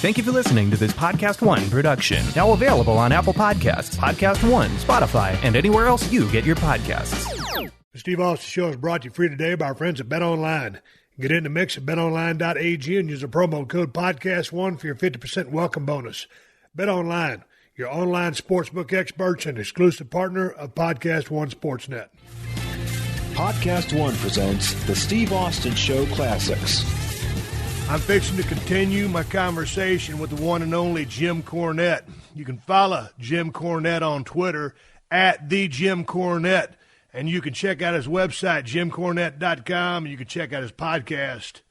Thank you for listening to this PodcastOne production. Now available on Apple Podcasts, PodcastOne, Spotify, and anywhere else you get your podcasts. The Steve Austin Show is brought to you free today by our friends at BetOnline. Get in the mix at betonline.ag and use the promo code PodcastOne for your 50% welcome bonus. BetOnline, your online sportsbook experts and exclusive partner of PodcastOne Sportsnet. PodcastOne presents the Steve Austin Show Classics. I'm fixing to continue my conversation with the one and only Jim Cornette. You can follow Jim Cornette on Twitter at the Jim Cornette. And you can check out his website, jimcornette.com, and you can check out his podcast,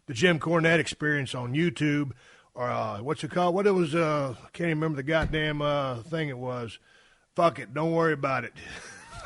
The Jim Cornette Experience, on YouTube. Or what's it called? What it was, I can't even remember the goddamn thing it was. Fuck it, don't worry about it.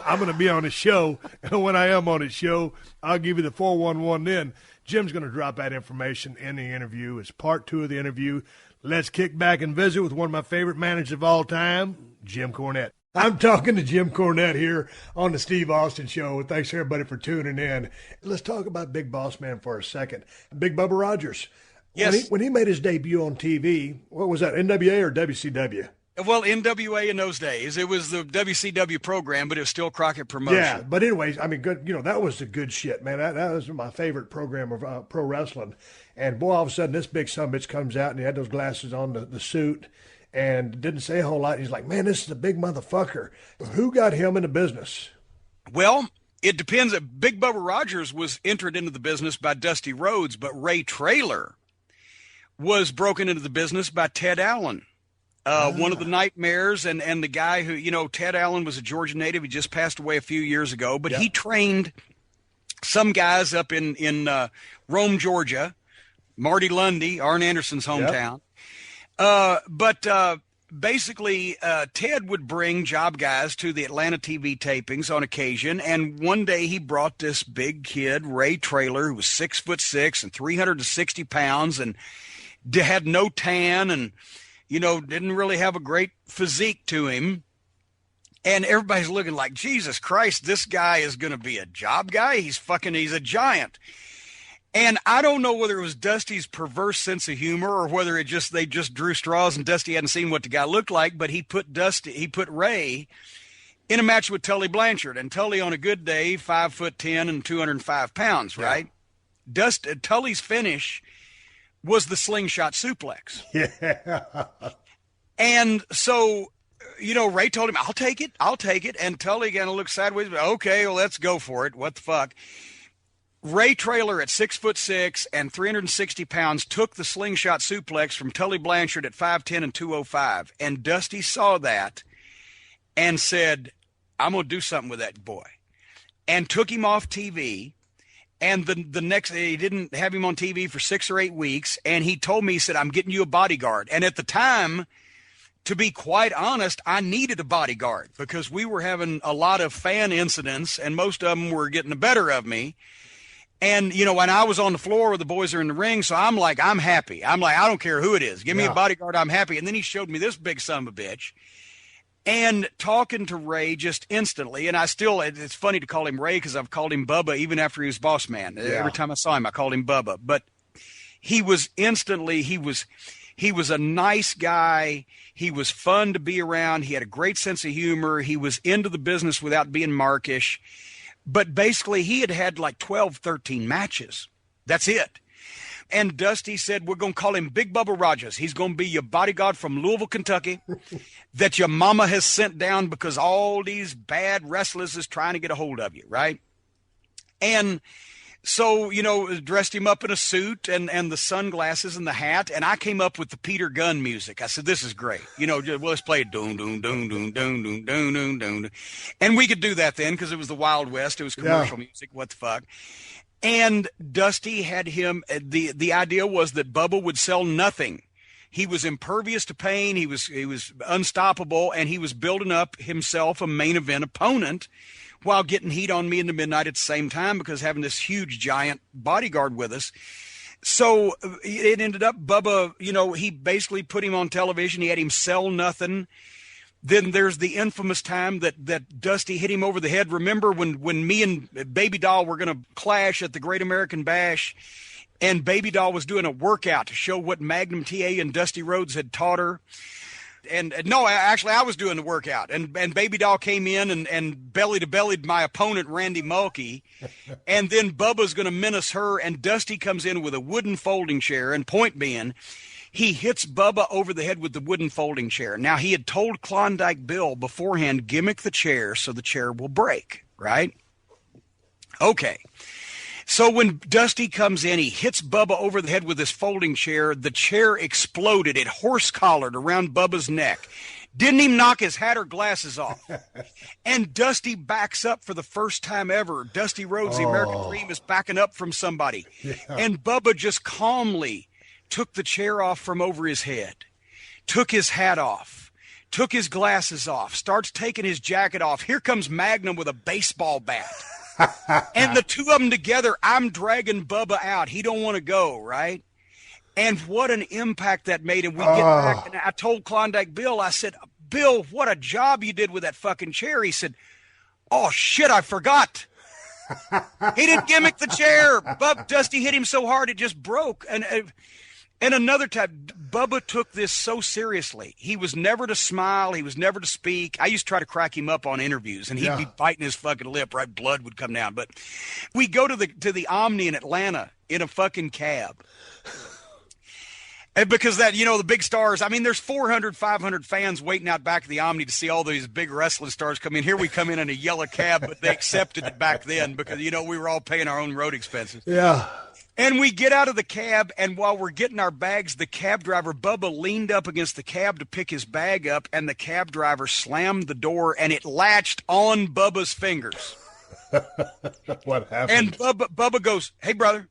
I'm going to be on his show, and when I am on his show, I'll give you the 411 then. Jim's going to drop that information in the interview. It's part 2 of the interview. Let's kick back and visit with one of my favorite managers of all time, Jim Cornette. I'm talking to Jim Cornette here on the Steve Austin Show. Thanks, everybody, for tuning in. Let's talk about Big Boss Man for a second. Big Bubba Rogers. Yes. When he made his debut on TV, what was that, NWA or WCW? Well, NWA in those days. It was the WCW program, but it was still Crockett Promotion. Yeah, but anyways, I mean, good. That was the good shit, man. That was my favorite program of pro wrestling. And, boy, all of a sudden, this big sumbitch comes out, and he had those glasses on, the suit, and didn't say a whole lot. He's like, man, this is a big motherfucker. Who got him into business? Well, it depends. Big Bubba Rogers was entered into the business by Dusty Rhodes, but Ray Traylor was broken into the business by Ted Allen, one of the Nightmares, and the guy who, Ted Allen was a Georgia native. He just passed away a few years ago, but he trained some guys up in Rome, Georgia, Marty Lundy, Arn Anderson's hometown. But basically, Ted would bring job guys to the Atlanta TV tapings on occasion. And one day he brought this big kid, Ray Traylor, who was 6'6" and 360 pounds and had no tan and, didn't really have a great physique to him. And everybody's looking like, Jesus Christ, this guy is going to be a job guy. He's a giant. And I don't know whether it was Dusty's perverse sense of humor or whether they just drew straws and Dusty hadn't seen what the guy looked like, but he put Ray in a match with Tully Blanchard, and Tully on a good day, 5'10" and 205 pounds, right? Yeah. Tully's finish was the slingshot suplex. Yeah. And so, Ray told him, I'll take it. And Tully kind of looked sideways, but okay, well, let's go for it. What the fuck? Ray Traylor at 6'6" and 360 pounds took the slingshot suplex from Tully Blanchard at 5'10" and 205. And Dusty saw that and said, I'm going to do something with that boy. And took him off TV. And the next day, he didn't have him on TV for 6 or 8 weeks. And he told me, he said, I'm getting you a bodyguard. And at the time, to be quite honest, I needed a bodyguard because we were having a lot of fan incidents and most of them were getting the better of me. And, when I was on the floor, the boys are in the ring, so I'm like, I'm happy. I'm like, I don't care who it is. Give me a bodyguard, I'm happy. And then he showed me this big son of a bitch. And talking to Ray just instantly, and it's funny to call him Ray because I've called him Bubba even after he was boss man. Yeah. Every time I saw him, I called him Bubba. But he was a nice guy. He was fun to be around. He had a great sense of humor. He was into the business without being markish. But basically, he had like 12, 13 matches. That's it. And Dusty said, we're going to call him Big Bubba Rogers. He's going to be your bodyguard from Louisville, Kentucky, that your mama has sent down because all these bad wrestlers is trying to get a hold of you, right? And so, dressed him up in a suit and the sunglasses and the hat. And I came up with the Peter Gunn music. I said, this is great. Well, let's play it. Doon, doon, doon, doon, doon, doon, doon, doon, doon. And we could do that then because it was the Wild West. It was commercial music. What the fuck? And Dusty had him, the idea was that Bubba would sell nothing. He was impervious to pain. He was unstoppable, and he was building up himself a main event opponent while getting heat on me in the midnight at the same time because having this huge giant bodyguard with us. So it ended up Bubba, he basically put him on television. He had him sell nothing. Then there's the infamous time that Dusty hit him over the head. Remember when me and Baby Doll were going to clash at the Great American Bash and Baby Doll was doing a workout to show what Magnum TA and Dusty Rhodes had taught her. And no, actually, I was doing the workout, and Baby Doll came in and belly to bellied my opponent, Randy Mulkey. And then Bubba's going to menace her, and Dusty comes in with a wooden folding chair. And point being, he hits Bubba over the head with the wooden folding chair. Now, he had told Klondike Bill beforehand, gimmick the chair so the chair will break, right? Okay. So when Dusty comes in, he hits Bubba over the head with this folding chair. The chair exploded. It horse-collared around Bubba's neck. Didn't even knock his hat or glasses off. And Dusty backs up for the first time ever. Dusty Rhodes, the American Dream, is backing up from somebody. Yeah. And Bubba just calmly took the chair off from over his head, took his hat off, took his glasses off, starts taking his jacket off. Here comes Magnum with a baseball bat. And the two of them together, I'm dragging Bubba out. He don't want to go, right? And what an impact that made. And we get back, and I told Klondike Bill, I said, Bill, what a job you did with that fucking chair. He said, oh, shit, I forgot. He didn't gimmick the chair. Dusty hit him so hard it just broke. And another time, Bubba took this so seriously. He was never to smile. He was never to speak. I used to try to crack him up on interviews, and he'd be biting his fucking lip, right? Blood would come down. But we go to the Omni in Atlanta in a fucking cab. And because that, you know, the big stars, I mean, there's 400, 500 fans waiting out back of the Omni to see all these big wrestling stars come in. Here we come in a yellow cab, but they accepted it back then because, you know, we were all paying our own road expenses. Yeah. And we get out of the cab, and while we're getting our bags, the cab driver, Bubba, leaned up against the cab to pick his bag up, and the cab driver slammed the door, and it latched on Bubba's fingers. What happened? And Bubba goes, hey, brother,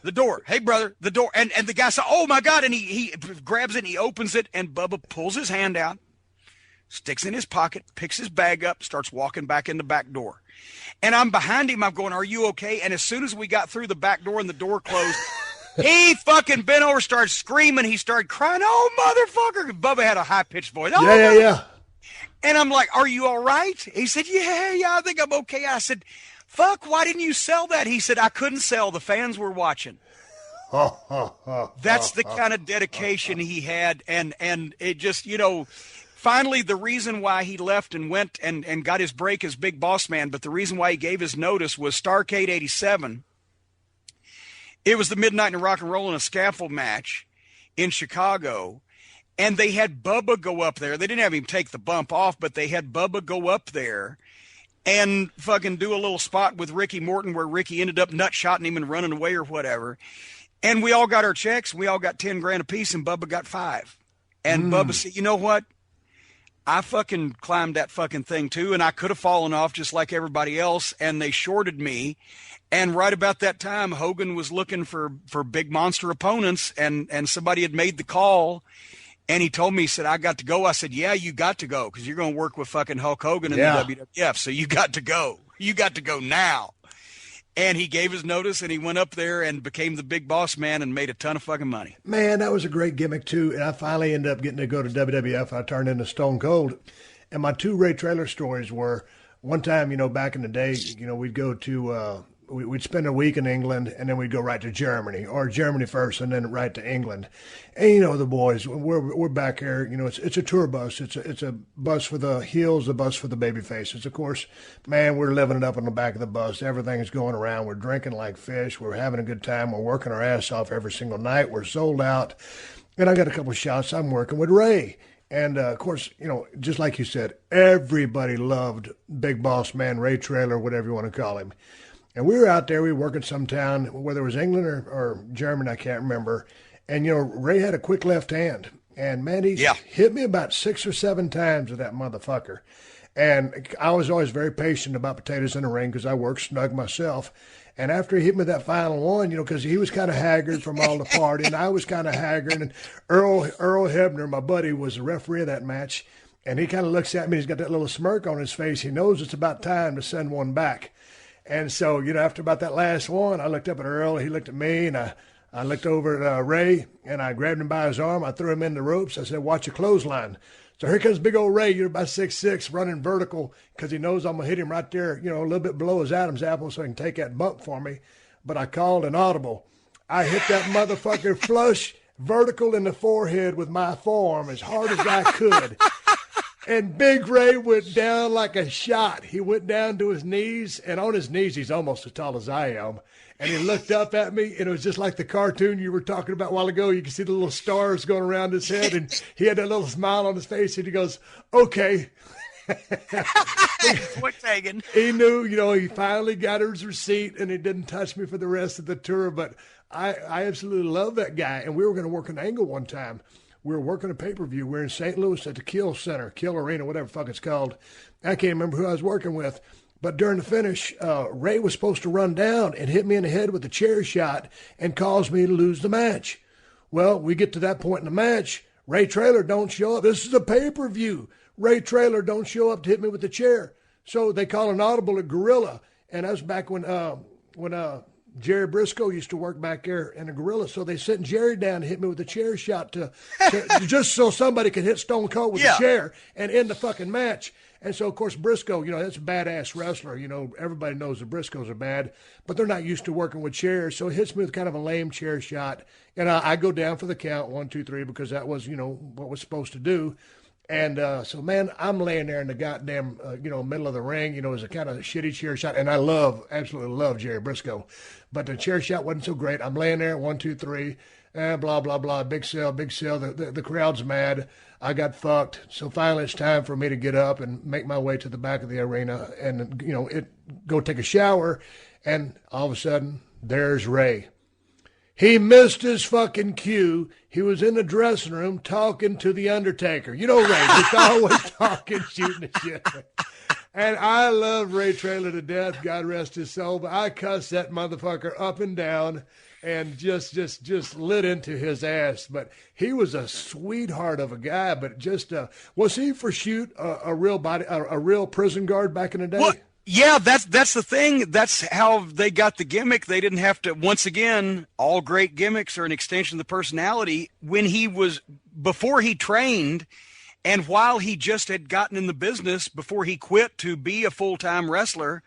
the door, hey, brother, the door. And the guy said, oh, my God, and he grabs it, and he opens it, and Bubba pulls his hand out, sticks in his pocket, picks his bag up, starts walking back in the back door. And I'm behind him. I'm going, are you okay? And as soon as we got through the back door and the door closed, he fucking bent over, started screaming. He started crying, oh, motherfucker. Bubba had a high-pitched voice. Oh, yeah. And I'm like, are you all right? He said, yeah, I think I'm okay. I said, fuck, why didn't you sell that? He said, I couldn't sell. The fans were watching. That's the kind of dedication he had. And it just, you know, finally, the reason why he left and went and got his break as Big Boss Man, but the reason why he gave his notice was Starrcade 87. It was the Midnight in Rock and Roll in a scaffold match in Chicago, and they had Bubba go up there. They didn't have him take the bump off, but they had Bubba go up there and fucking do a little spot with Ricky Morton where Ricky ended up nut-shotting him and running away or whatever. And we all got our checks. We all got 10 grand apiece, and Bubba got 5. And Bubba said, you know what? I fucking climbed that fucking thing too, and I could have fallen off just like everybody else, and they shorted me. And right about that time, Hogan was looking for big monster opponents, and somebody had made the call, and he told me, he said, I got to go. I said, yeah, you got to go, because you're going to work with fucking Hulk Hogan in the WWF, so you got to go. You got to go now. And he gave his notice, and he went up there and became the Big Boss Man and made a ton of fucking money. Man, that was a great gimmick, too. And I finally ended up getting to go to WWF. I turned into Stone Cold. And my 2 Ray Traylor stories were, one time, you know, back in the day, you know, we'd go to, we'd spend a week in England, and then we'd go right to Germany, or Germany first, and then right to England. And, you know, the boys, we're back here, you know, it's a tour bus. It's a bus for the heels, a bus for the baby faces. Of course, man, we're living it up on the back of the bus. Everything is going around. We're drinking like fish. We're having a good time. We're working our ass off every single night. We're sold out. And I got a couple of shots. I'm working with Ray. And, of course, you know, just like you said, everybody loved Big Boss Man, Ray Traylor, whatever you want to call him. And we were out there, we were working some town, whether it was England or Germany, I can't remember. And, you know, Ray had a quick left hand. And, man, he hit me about 6 or 7 times with that motherfucker. And I was always very patient about potatoes in the ring because I work snug myself. And after he hit me with that final one, you know, because he was kind of haggard from all the party, and I was kind of haggard. And Earl Hebner, my buddy, was the referee of that match. And he kind of looks at me. He's got that little smirk on his face. He knows it's about time to send one back. And so, you know, after about that last one, I looked up at Earl. He looked at me, and I looked over at Ray, and I grabbed him by his arm. I threw him in the ropes. I said, watch your clothesline. So here comes big old Ray. You're about 6'6", running vertical because he knows I'm going to hit him right there, you know, a little bit below his Adam's apple so he can take that bump for me. But I called an audible. I hit that motherfucker flush, vertical in the forehead with my forearm as hard as I could. And Big Ray went down like a shot. He went down to his knees, and on his knees, he's almost as tall as I am. And he looked up at me, and it was just like the cartoon you were talking about a while ago. You can see the little stars going around his head, and he had that little smile on his face, and he goes, okay. Point taken. He knew, he finally got his receipt, and he didn't touch me for the rest of the tour. But I absolutely love that guy. And we were going to work an angle one time. We were working a pay-per-view. We're in St. Louis at the Kill Center, Kill Arena, whatever the fuck it's called. I can't remember who I was working with. But during the finish, Ray was supposed to run down and hit me in the head with a chair shot and cause me to lose the match. Well, we get to that point in the match. Ray Traylor don't show up. This is a pay-per-view. Ray Traylor don't show up to hit me with the chair. So they call an audible a gorilla. And that was back when Jerry Briscoe used to work back there in a gorilla. So they sent Jerry down to hit me with a chair shot to just so somebody could hit Stone Cold with a chair and end the fucking match. And so, of course, Briscoe, that's a badass wrestler. Everybody knows the Briscoes are bad, but they're not used to working with chairs. So he hits me with kind of a lame chair shot. And I go down for the count, 1, 2, 3, because that was, what was supposed to do. And so, man, I'm laying there in the goddamn, middle of the ring. It was a kind of shitty chair shot. And I absolutely love Jerry Briscoe. But the chair shot wasn't so great. I'm laying there, 1, 2, 3, blah, blah, blah, big sell. The crowd's mad. I got fucked. So finally it's time for me to get up and make my way to the back of the arena and, go take a shower. And all of a sudden, there's Ray. He missed his fucking cue. He was in the dressing room talking to The Undertaker. Ray, just always talking, shooting the shit. And I love Ray Traylor to death, God rest his soul, but I cussed that motherfucker up and down and just lit into his ass. But he was a sweetheart of a guy, but was he for shoot a real prison guard back in the day? Well, yeah, that's the thing. That's how they got the gimmick. They didn't have to, once again, all great gimmicks are an extension of the personality. Before he trained, and while he just had gotten in the business, before he quit to be a full-time wrestler,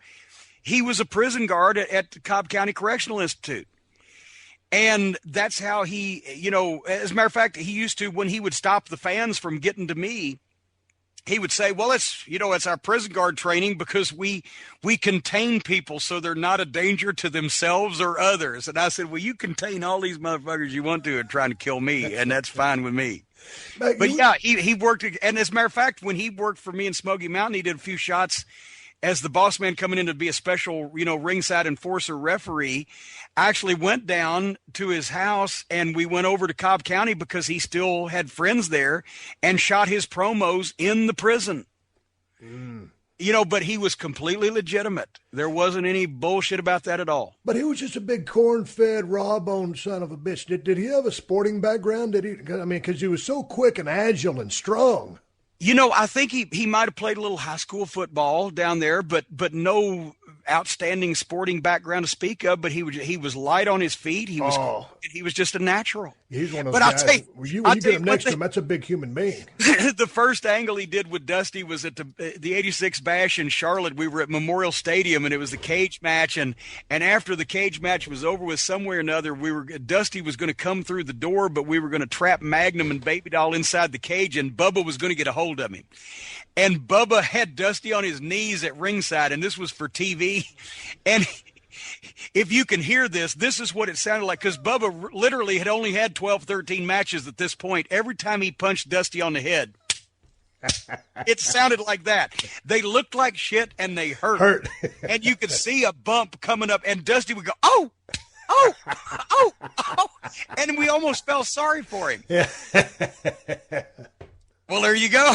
he was a prison guard at Cobb County Correctional Institute. And that's how he, as a matter of fact, he used to, when he would stop the fans from getting to me, he would say, well, it's our prison guard training because we contain people so they're not a danger to themselves or others. And I said, well, you contain all these motherfuckers you want to and trying to kill me, and that's fine with me. But yeah, he worked. And as a matter of fact, when he worked for me in Smoky Mountain, he did a few shots as the boss man coming in to be a special, ringside enforcer referee. I actually went down to his house and we went over to Cobb County because he still had friends there and shot his promos in the prison. But he was completely legitimate. There wasn't any bullshit about that at all. But he was just a big corn-fed, raw-boned son of a bitch. Did he have a sporting background? Because he was so quick and agile and strong. I think he might have played a little high school football down there, but no outstanding sporting background to speak of. But he was light on his feet. He was just a natural. He's one of those guys. When you get him next to him, that's a big human being. The first angle he did with Dusty was at the 86 Bash in Charlotte. We were at Memorial Stadium, and it was the cage match. And after the cage match was over with, somewhere or another, Dusty was going to come through the door, but we were going to trap Magnum and Baby Doll inside the cage, and Bubba was going to get a hold of him. And Bubba had Dusty on his knees at ringside, and this was for TV. And if you can hear this is what it sounded like, because Bubba literally had only had 12, 13 matches at this point. Every time he punched Dusty on the head, it sounded like that. They looked like shit, and they hurt. And you could see a bump coming up, and Dusty would go, oh, and we almost felt sorry for him. Yeah. Well, there you go.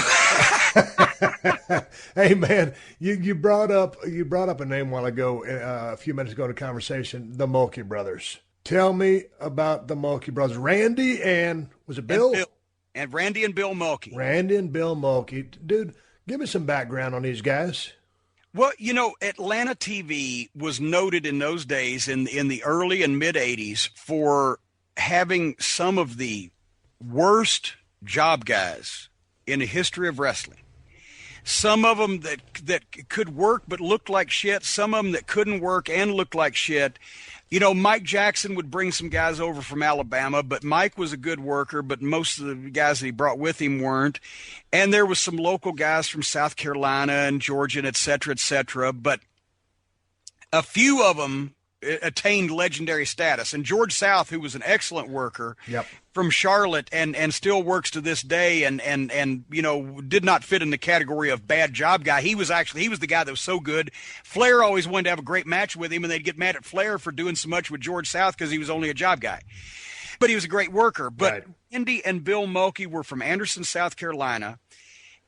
Hey, man, you brought up a name a while ago, a few minutes ago in a conversation, the Mulkey brothers. Tell me about the Mulkey brothers. Randy and, was it Bill? And Randy and Bill Mulkey. Randy and Bill Mulkey. Dude, give me some background on these guys. Well, Atlanta TV was noted in those days in the early and mid-'80s for having some of the worst job guys in the history of wrestling. Some of them that could work but looked like shit. Some of them that couldn't work and looked like shit. You know, Mike Jackson would bring some guys over from Alabama, but Mike was a good worker, but most of the guys that he brought with him weren't. And there was some local guys from South Carolina and Georgia, and et cetera, but a few of them attained legendary status. And George South, who was an excellent worker from Charlotte and still works to this day and you know, did not fit in the category of bad job guy. He was the guy that was so good. Flair always wanted to have a great match with him, and they'd get mad at Flair for doing so much with George South because he was only a job guy. But he was a great worker. But Randy and Bill Mulkey were from Anderson, South Carolina.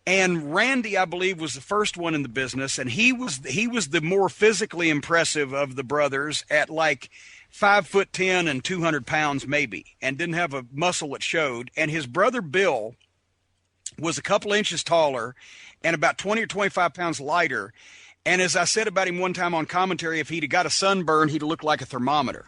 And Randy, I believe, was the first one in the business, and he was the more physically impressive of the brothers at like 5'10" and 200 pounds maybe, and didn't have a muscle that showed. And his brother Bill was a couple inches taller and about 20 or 25 pounds lighter. And as I said about him one time on commentary, if he'd have got a sunburn, he'd look like a thermometer.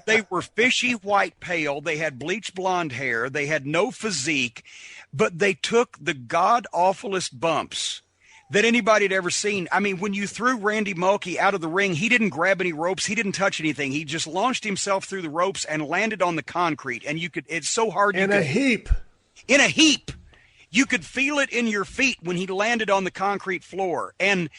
They were fishy white pale. They had bleached blonde hair. They had no physique. But they took the god-awfulest bumps that anybody had ever seen. I mean, when you threw Randy Mulkey out of the ring, he didn't grab any ropes. He didn't touch anything. He just launched himself through the ropes and landed on the concrete. And it's so hard. In a heap. You could feel it in your feet when he landed on the concrete floor. And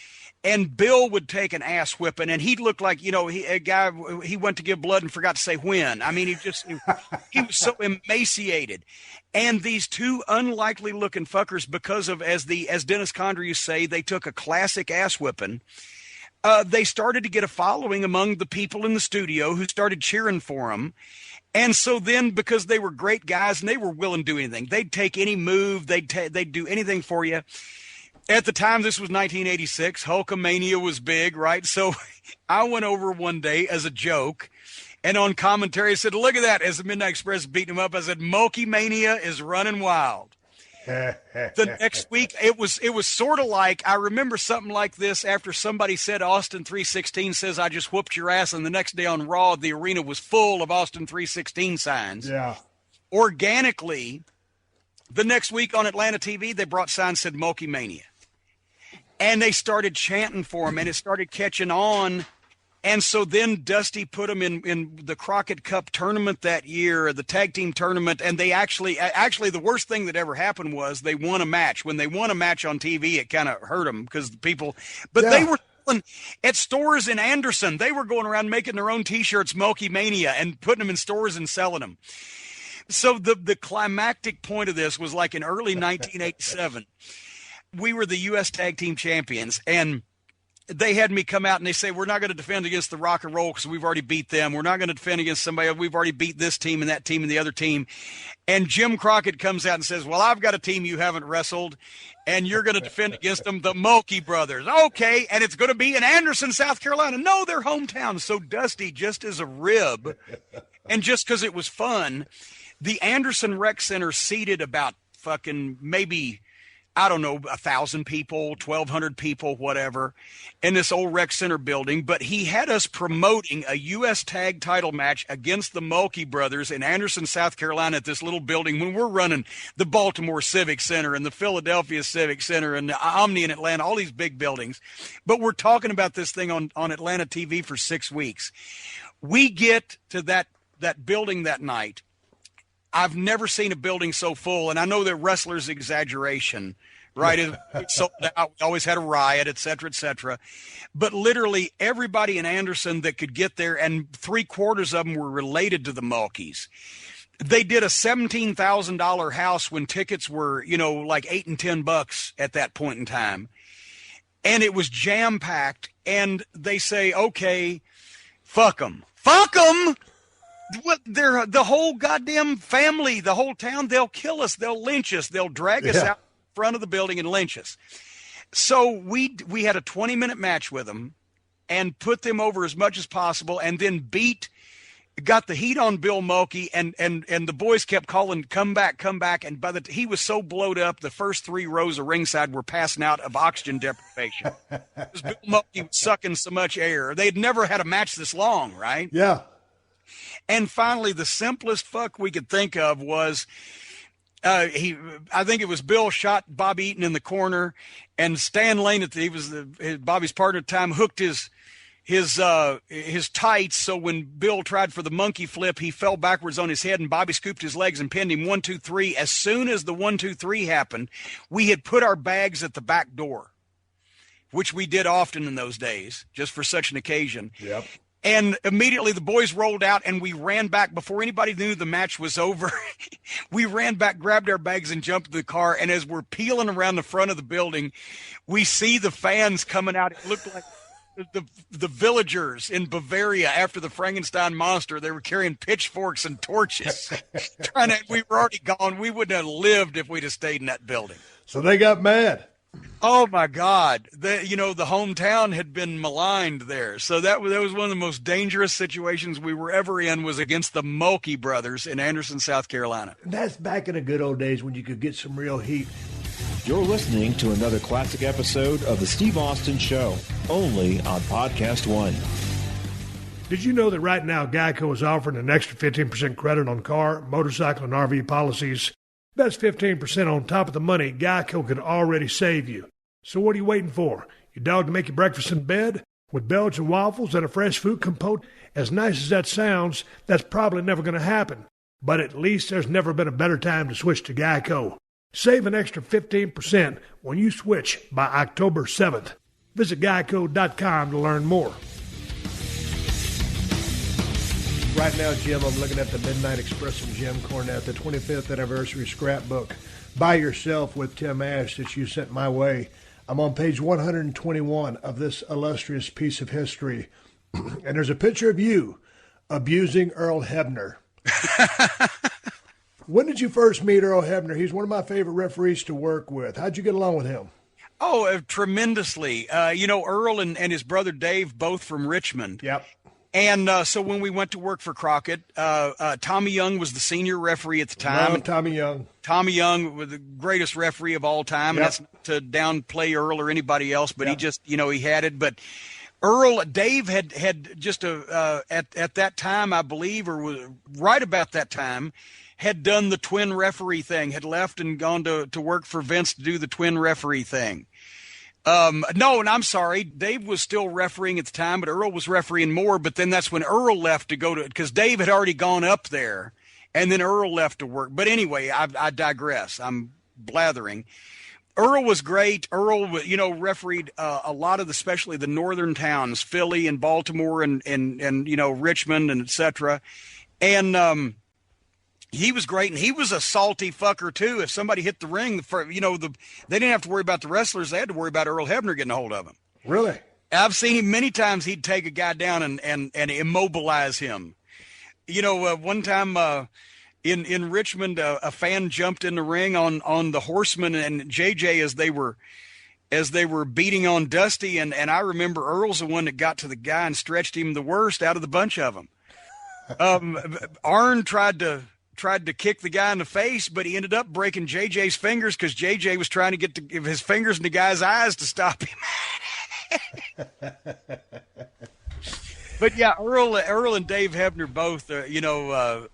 Bill would take an ass whipping, and he'd look like, you know, he went to give blood and forgot to say when. I mean, he was so emaciated. And these two unlikely looking fuckers, because of, as Dennis Condrey used to say, they took a classic ass whipping. They started to get a following among the people in the studio who started cheering for them. And so then, because they were great guys and they were willing to do anything, they'd take any move, they'd do anything for you. At the time, this was 1986. Hulkamania was big, right? So I went over one day as a joke, and on commentary I said, look at that, as the Midnight Express beating him up. I said, Mulkey Mania is running wild. The next week, it was sort of like, I remember something like this after somebody said Austin 316 says, I just whooped your ass, and the next day on Raw, the arena was full of Austin 316 signs. Yeah. Organically, the next week on Atlanta TV, they brought signs that said Mulkey Mania. And they started chanting for him, and it started catching on. And so then Dusty put them in the Crockett Cup tournament that year, the tag team tournament. And they actually the worst thing that ever happened was they won a match. When they won a match on TV, it kind of hurt them because the people, but they were at stores in Anderson. They were going around making their own T-shirts, Mulkey Mania, and putting them in stores and selling them. So the climactic point of this was like in early 1987. We were the U.S. Tag Team Champions, and they had me come out and they say, we're not going to defend against the Rock and Roll because we've already beat them. We're not going to defend against somebody. We've already beat this team and that team and the other team. And Jim Crockett comes out and says, well, I've got a team you haven't wrestled, and you're going to defend against them, the Mulkey brothers. Okay, and it's going to be in Anderson, South Carolina. No, their hometown. So Dusty, just as a rib, and just because it was fun, the Anderson Rec Center seated about fucking maybe, I don't know, 1,000 people, 1,200 people, whatever, in this old rec center building. But he had us promoting a U.S. tag title match against the Mulkey brothers in Anderson, South Carolina, at this little building when we're running the Baltimore Civic Center and the Philadelphia Civic Center and the Omni in Atlanta, all these big buildings. But we're talking about this thing on Atlanta TV for 6 weeks. We get to that building that night. I've never seen a building so full, and I know that wrestlers' exaggeration, right? It's sold out. We always had a riot, et cetera, et cetera. But literally everybody in Anderson that could get there, and 3/4 of them were related to the Mulkeys. They did a $17,000 house when tickets were, like $8 and $10 at that point in time. And it was jam-packed, and they say, okay, fuck them. Fuck them! What, they're the whole goddamn family, the whole town, they'll kill us, they'll lynch us, they'll drag us out in front of the building and lynch us. So we had a 20-minute match with them and put them over as much as possible, and then got the heat on Bill Mulkey, and the boys kept calling, come back, and he was so blowed up, the first 3 rows of ringside were passing out of oxygen deprivation. Because Bill Mulkey was sucking so much air. They had never had a match this long, right? Yeah. And finally, the simplest fuck we could think of was I think it was Bill shot Bob Eaton in the corner, and Stan Lane, Bobby's partner at the time, hooked his tights. So when Bill tried for the monkey flip, he fell backwards on his head, and Bobby scooped his legs and pinned him 1, 2, 3. As soon as the 1, 2, 3 happened, we had put our bags at the back door, which we did often in those days, just for such an occasion. Yep. And immediately the boys rolled out, and we ran back before anybody knew the match was over. We ran back, grabbed our bags, and jumped in the car. And as we're peeling around the front of the building, we see the fans coming out. It looked like the villagers in Bavaria after the Frankenstein monster. They were carrying pitchforks and torches. We were already gone. We wouldn't have lived if we'd have stayed in that building. So they got mad. Oh my God. The hometown had been maligned there. So that was one of the most dangerous situations we were ever in, was against the Mulkey brothers in Anderson, South Carolina. That's back in the good old days when you could get some real heat. You're listening to another classic episode of The Steve Austin Show, only on PodcastOne. Did you know that right now Geico is offering an extra 15% credit on car, motorcycle, and RV policies? That's 15% on top of the money Geico could already save you. So what are you waiting for? Your dog to make you breakfast in bed? With Belgian waffles and a fresh fruit compote? As nice as that sounds, that's probably never going to happen. But at least there's never been a better time to switch to Geico. Save an extra 15% when you switch by October 7th. Visit geico.com to learn more. Right now, Jim, I'm looking at the Midnight Express and Jim Cornette, the 25th anniversary scrapbook, By Yourself with Tim Ash, that you sent my way. I'm on page 121 of this illustrious piece of history, and there's a picture of you abusing Earl Hebner. When did you first meet Earl Hebner? He's one of my favorite referees to work with. How'd you get along with him? Oh, tremendously. Earl and his brother Dave, both from Richmond. Yep. And so when we went to work for Crockett, Tommy Young was the senior referee at the time. Love Tommy Young. Tommy Young was the greatest referee of all time. Yep. And that's not to downplay Earl or anybody else, but Yep. he just, he had it. But Dave had just at that time, I believe, or was right about that time, had done the twin referee thing, had left and gone to work for Vince to do the twin referee thing. No, and I'm sorry, Dave was still refereeing at the time, but Earl was refereeing more. But then that's when Earl left to go to, because Dave had already gone up there, and then Earl left to work. But anyway, I digress. I'm blathering. Earl was great. Earl, refereed a lot of especially the northern towns, Philly and Baltimore and Richmond and et cetera. And he was great, and he was a salty fucker too. If somebody hit the ring, they didn't have to worry about the wrestlers; they had to worry about Earl Hebner getting a hold of him. Really? I've seen him many times. He'd take a guy down and immobilize him. One time in Richmond, a fan jumped in the ring on the Horseman and JJ as they were beating on Dusty, and I remember Earl's the one that got to the guy and stretched him the worst out of the bunch of them. Arn tried to kick the guy in the face, but he ended up breaking JJ's fingers because JJ was trying to get his fingers in the guy's eyes to stop him. But yeah, Earl and Dave Hebner both, to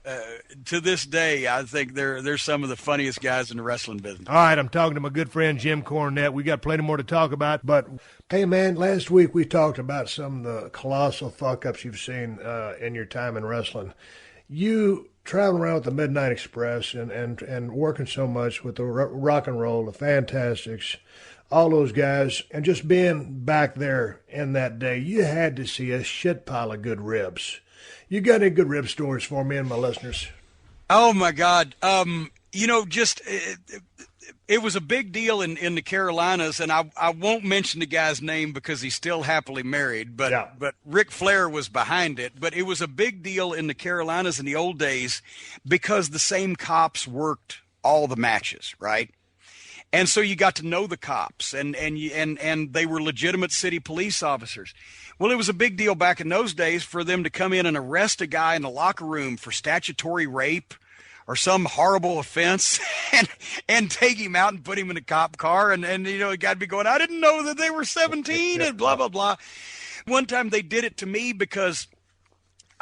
this day, I think they're some of the funniest guys in the wrestling business. All right, I'm talking to my good friend Jim Cornette. We got plenty more to talk about, but hey, man, last week we talked about some of the colossal fuck-ups you've seen in your time in wrestling. You traveling around with the Midnight Express and working so much with the rock and roll, the Fantastics, all those guys, and just being back there in that day, you had to see a shit pile of good ribs. You got any good rib stories for me and my listeners? Oh my God. It was a big deal in the Carolinas, and I won't mention the guy's name because he's still happily married, but Ric Flair was behind it. But it was a big deal in the Carolinas in the old days because the same cops worked all the matches, right? And so you got to know the cops, and they were legitimate city police officers. Well, it was a big deal back in those days for them to come in and arrest a guy in the locker room for statutory rape or some horrible offense and take him out and put him in a cop car. And the guy'd be going, I didn't know that they were 17 and blah, blah, blah. One time they did it to me because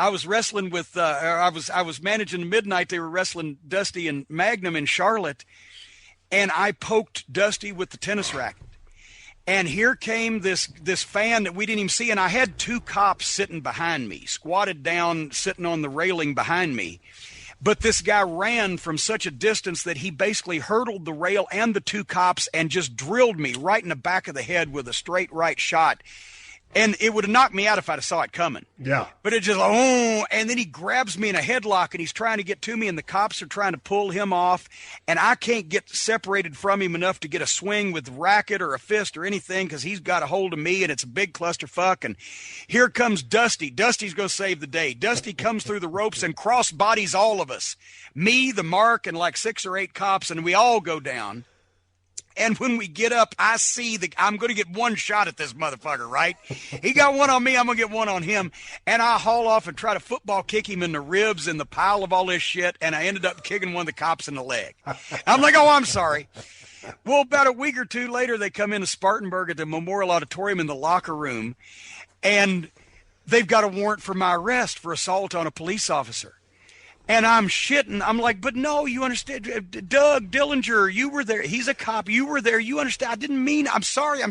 I was wrestling with, I was managing Midnight. They were wrestling Dusty and Magnum in Charlotte. And I poked Dusty with the tennis racket. And here came this fan that we didn't even see. And I had 2 cops sitting behind me, squatted down, sitting on the railing behind me. But this guy ran from such a distance that he basically hurdled the rail and the 2 cops and just drilled me right in the back of the head with a straight right shot. And it would have knocked me out if I'd have saw it coming. Yeah. But it just, oh, and then he grabs me in a headlock and he's trying to get to me and the cops are trying to pull him off. And I can't get separated from him enough to get a swing with the racket or a fist or anything because he's got a hold of me and it's a big clusterfuck. And here comes Dusty. Dusty's going to save the day. Dusty comes through the ropes and cross bodies all of us. Me, the Mark, and like 6 or 8 cops, and we all go down. And when we get up, I see I'm going to get 1 shot at this motherfucker, right? He got 1 on me. I'm going to get 1 on him. And I haul off and try to football kick him in the ribs in the pile of all this shit. And I ended up kicking one of the cops in the leg. I'm like, oh, I'm sorry. Well, about a week or 2 later, they come into Spartanburg at the Memorial Auditorium in the locker room. And they've got a warrant for my arrest for assault on a police officer. And I'm shitting. I'm like, but no, you understand. Doug Dillinger, you were there. He's a cop. You were there. You understand. I didn't mean. I'm sorry.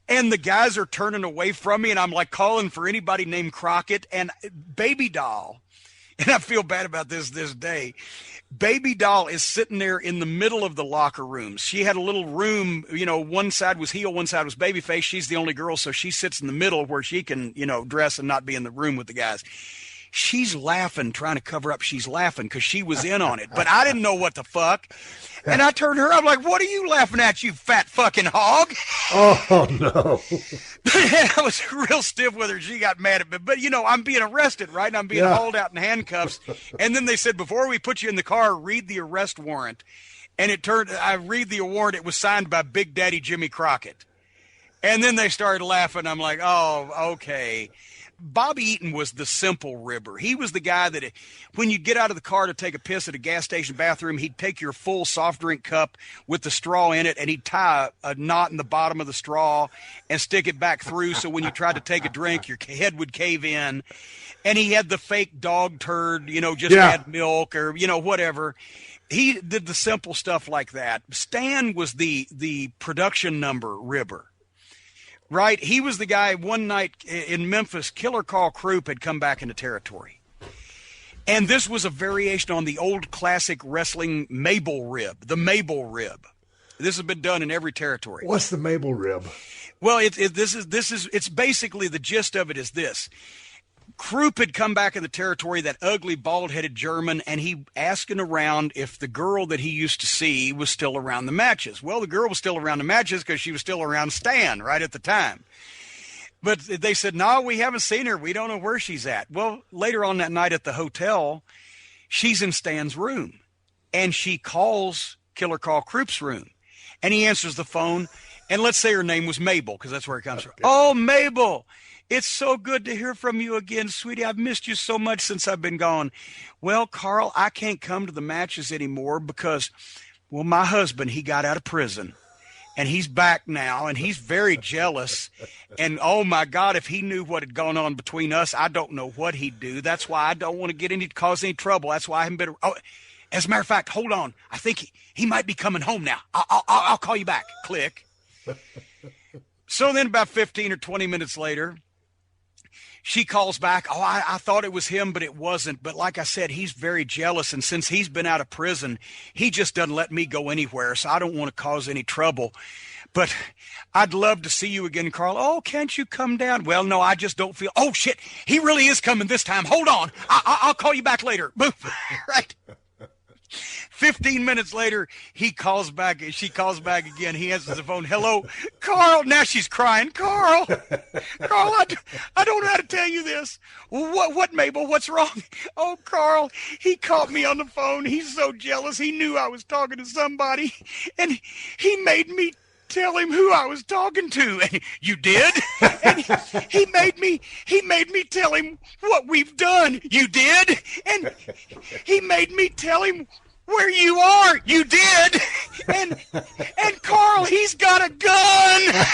And the guys are turning away from me, and I'm like calling for anybody named Crockett and Baby Doll. And I feel bad about this day. Baby Doll is sitting there in the middle of the locker rooms. She had a little room, one side was heel, one side was babyface. She's the only girl, so she sits in the middle where she can, dress and not be in the room with the guys. She's laughing, trying to cover up. She's laughing because she was in on it. But I didn't know what the fuck. And I turned to her. I'm like, what are you laughing at, you fat fucking hog? Oh, no. I was real stiff with her. She got mad at me. But, I'm being arrested, right? And I'm being hauled out in handcuffs. And then they said, before we put you in the car, read the arrest warrant. And I read the warrant. It was signed by Big Daddy Jimmy Crockett. And then they started laughing. I'm like, oh, okay. Bobby Eaton was the simple ribber. He was the guy that when you get out of the car to take a piss at a gas station bathroom, he'd take your full soft drink cup with the straw in it, and he'd tie a knot in the bottom of the straw and stick it back through so when you tried to take a drink, your head would cave in. And he had the fake dog turd, add milk or, whatever. He did the simple stuff like that. Stan was the production number ribber. Right? He was the guy one night in Memphis, Killer Carl Krupp had come back into territory. And this was a variation on the old classic wrestling Mabel rib, the Mabel rib. This has been done in every territory. What's the Mabel rib? Well, it's basically the gist of it is this. Krupp had come back in the territory, that ugly, bald-headed German, and he asking around if the girl that he used to see was still around the matches. Well, the girl was still around the matches because she was still around Stan right at the time. But they said, no, we haven't seen her. We don't know where she's at. Well, later on that night at the hotel, she's in Stan's room, and she calls Killer Carl Krupp's room, and he answers the phone, and let's say her name was Mabel because that's where it comes from. Oh, Mabel. It's so good to hear from you again, sweetie. I've missed you so much since I've been gone. Well, Carl, I can't come to the matches anymore because, well, my husband, he got out of prison. And he's back now, and he's very jealous. And, oh, my God, if he knew what had gone on between us, I don't know what he'd do. That's why I don't want to cause any trouble. That's why I haven't been – oh, as a matter of fact, hold on. I think he might be coming home now. I'll call you back. Click. So then about 15 or 20 minutes later – she calls back. Oh, I thought it was him, but it wasn't. But like I said, he's very jealous. And since he's been out of prison, he just doesn't let me go anywhere. So I don't want to cause any trouble. But I'd love to see you again, Carl. Oh, can't you come down? Well, no, I just don't feel. Oh, shit. He really is coming this time. Hold on. I'll call you back later. Boom. Right. 15 minutes later, he calls back. She calls back again. He answers the phone. Hello, Carl. Now she's crying. Carl, I don't know how to tell you this. What, Mabel? What's wrong? Oh, Carl, he caught me on the phone. He's so jealous. He knew I was talking to somebody, and he made me tell him who I was talking to. And you did? And he made me tell him what we've done. You did? And he made me tell him where you are. You did. And Carl, he's got a gun.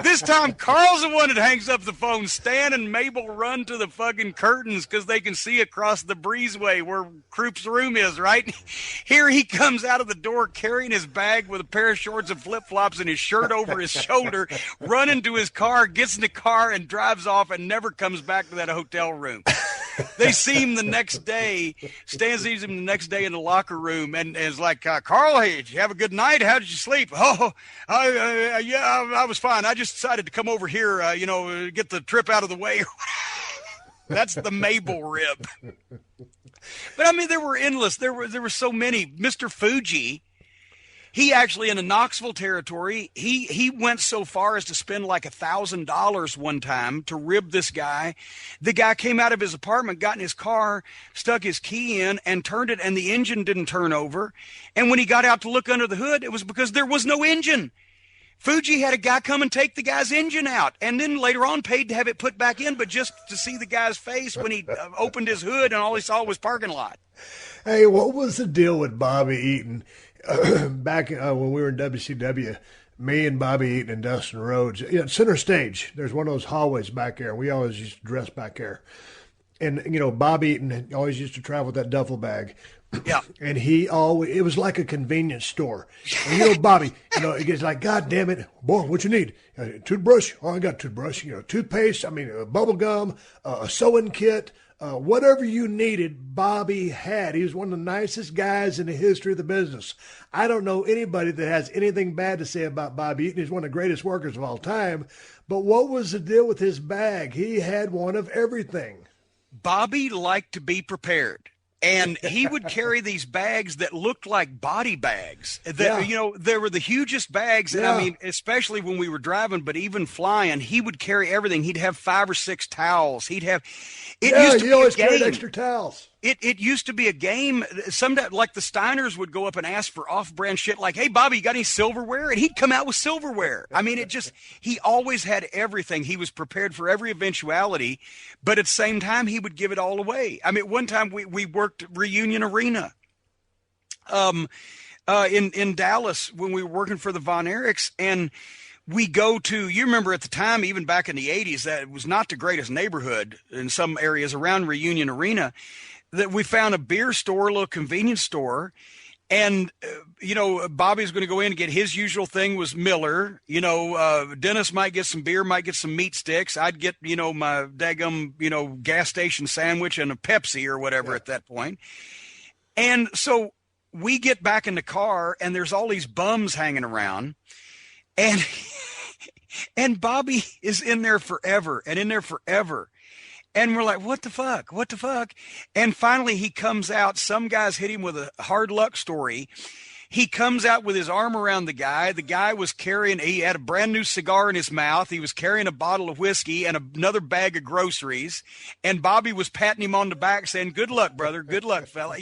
This time, Carl's the one that hangs up the phone. Stan and Mabel run to the fucking curtains because they can see across the breezeway where Croup's room is, right? Here he comes out of the door carrying his bag with a pair of shorts and flip-flops and his shirt over his shoulder, running to his car, gets in the car, and drives off and never comes back to that hotel room. They see him the next day. Stan sees him the next day in the locker room and is like, Carl, hey, did you have a good night? How did you sleep? Oh, I was fine. I just decided to come over here, get the trip out of the way. That's the Mabel rib. But, I mean, there were endless. There were so many. Mr. Fuji, he actually, in the Knoxville territory, he went so far as to spend like $1,000 one time to rib this guy. The guy came out of his apartment, got in his car, stuck his key in, and turned it, and the engine didn't turn over. And when he got out to look under the hood, it was because there was no engine. Fuji had a guy come and take the guy's engine out, and then later on paid to have it put back in, but just to see the guy's face when he opened his hood and all he saw was parking lot. Hey, what was the deal with Bobby Eaton? Back when we were in WCW, me and Bobby Eaton and Dustin Rhodes, center stage, there's one of those hallways back there. We always used to dress back there. And, Bobby Eaton always used to travel with that duffel bag. Yeah. And it was like a convenience store. And, Bobby, it gets like, God damn it, boy, what you need? Toothbrush? Oh, I got a toothbrush. Toothpaste, bubble gum, a sewing kit. Whatever you needed, Bobby had. He was one of the nicest guys in the history of the business. I don't know anybody that has anything bad to say about Bobby Eaton. He's one of the greatest workers of all time. But what was the deal with his bag? He had one of everything. Bobby liked to be prepared. And he would carry these bags that looked like body bags. There were the hugest bags. And I mean, especially when we were driving, but even flying, he would carry everything. He'd have 5 or 6 towels. He'd have, it used to be always a game. Carried extra towels. It used to be a game. Sometimes, like the Steiners would go up and ask for off-brand shit like, hey, Bobby, you got any silverware? And he'd come out with silverware. I mean, he always had everything. He was prepared for every eventuality, but at the same time, he would give it all away. I mean, one time we worked Reunion Arena in Dallas when we were working for the Von Erichs, and we go to, you remember at the time, even back in the 80s, that it was not the greatest neighborhood in some areas around Reunion Arena, that we found a beer store, a little convenience store. And, Bobby's going to go in and get his usual thing was Miller. Dennis might get some beer, might get some meat sticks. I'd get, my daggum, gas station sandwich and a Pepsi or whatever at that point. And so we get back in the car and there's all these bums hanging around. And Bobby is in there forever and in there forever. And we're like, what the fuck? What the fuck? And finally he comes out. Some guys hit him with a hard luck story. He comes out with his arm around the guy. The guy was he had a brand new cigar in his mouth. He was carrying a bottle of whiskey and another bag of groceries. And Bobby was patting him on the back saying, good luck, brother. Good luck, fella.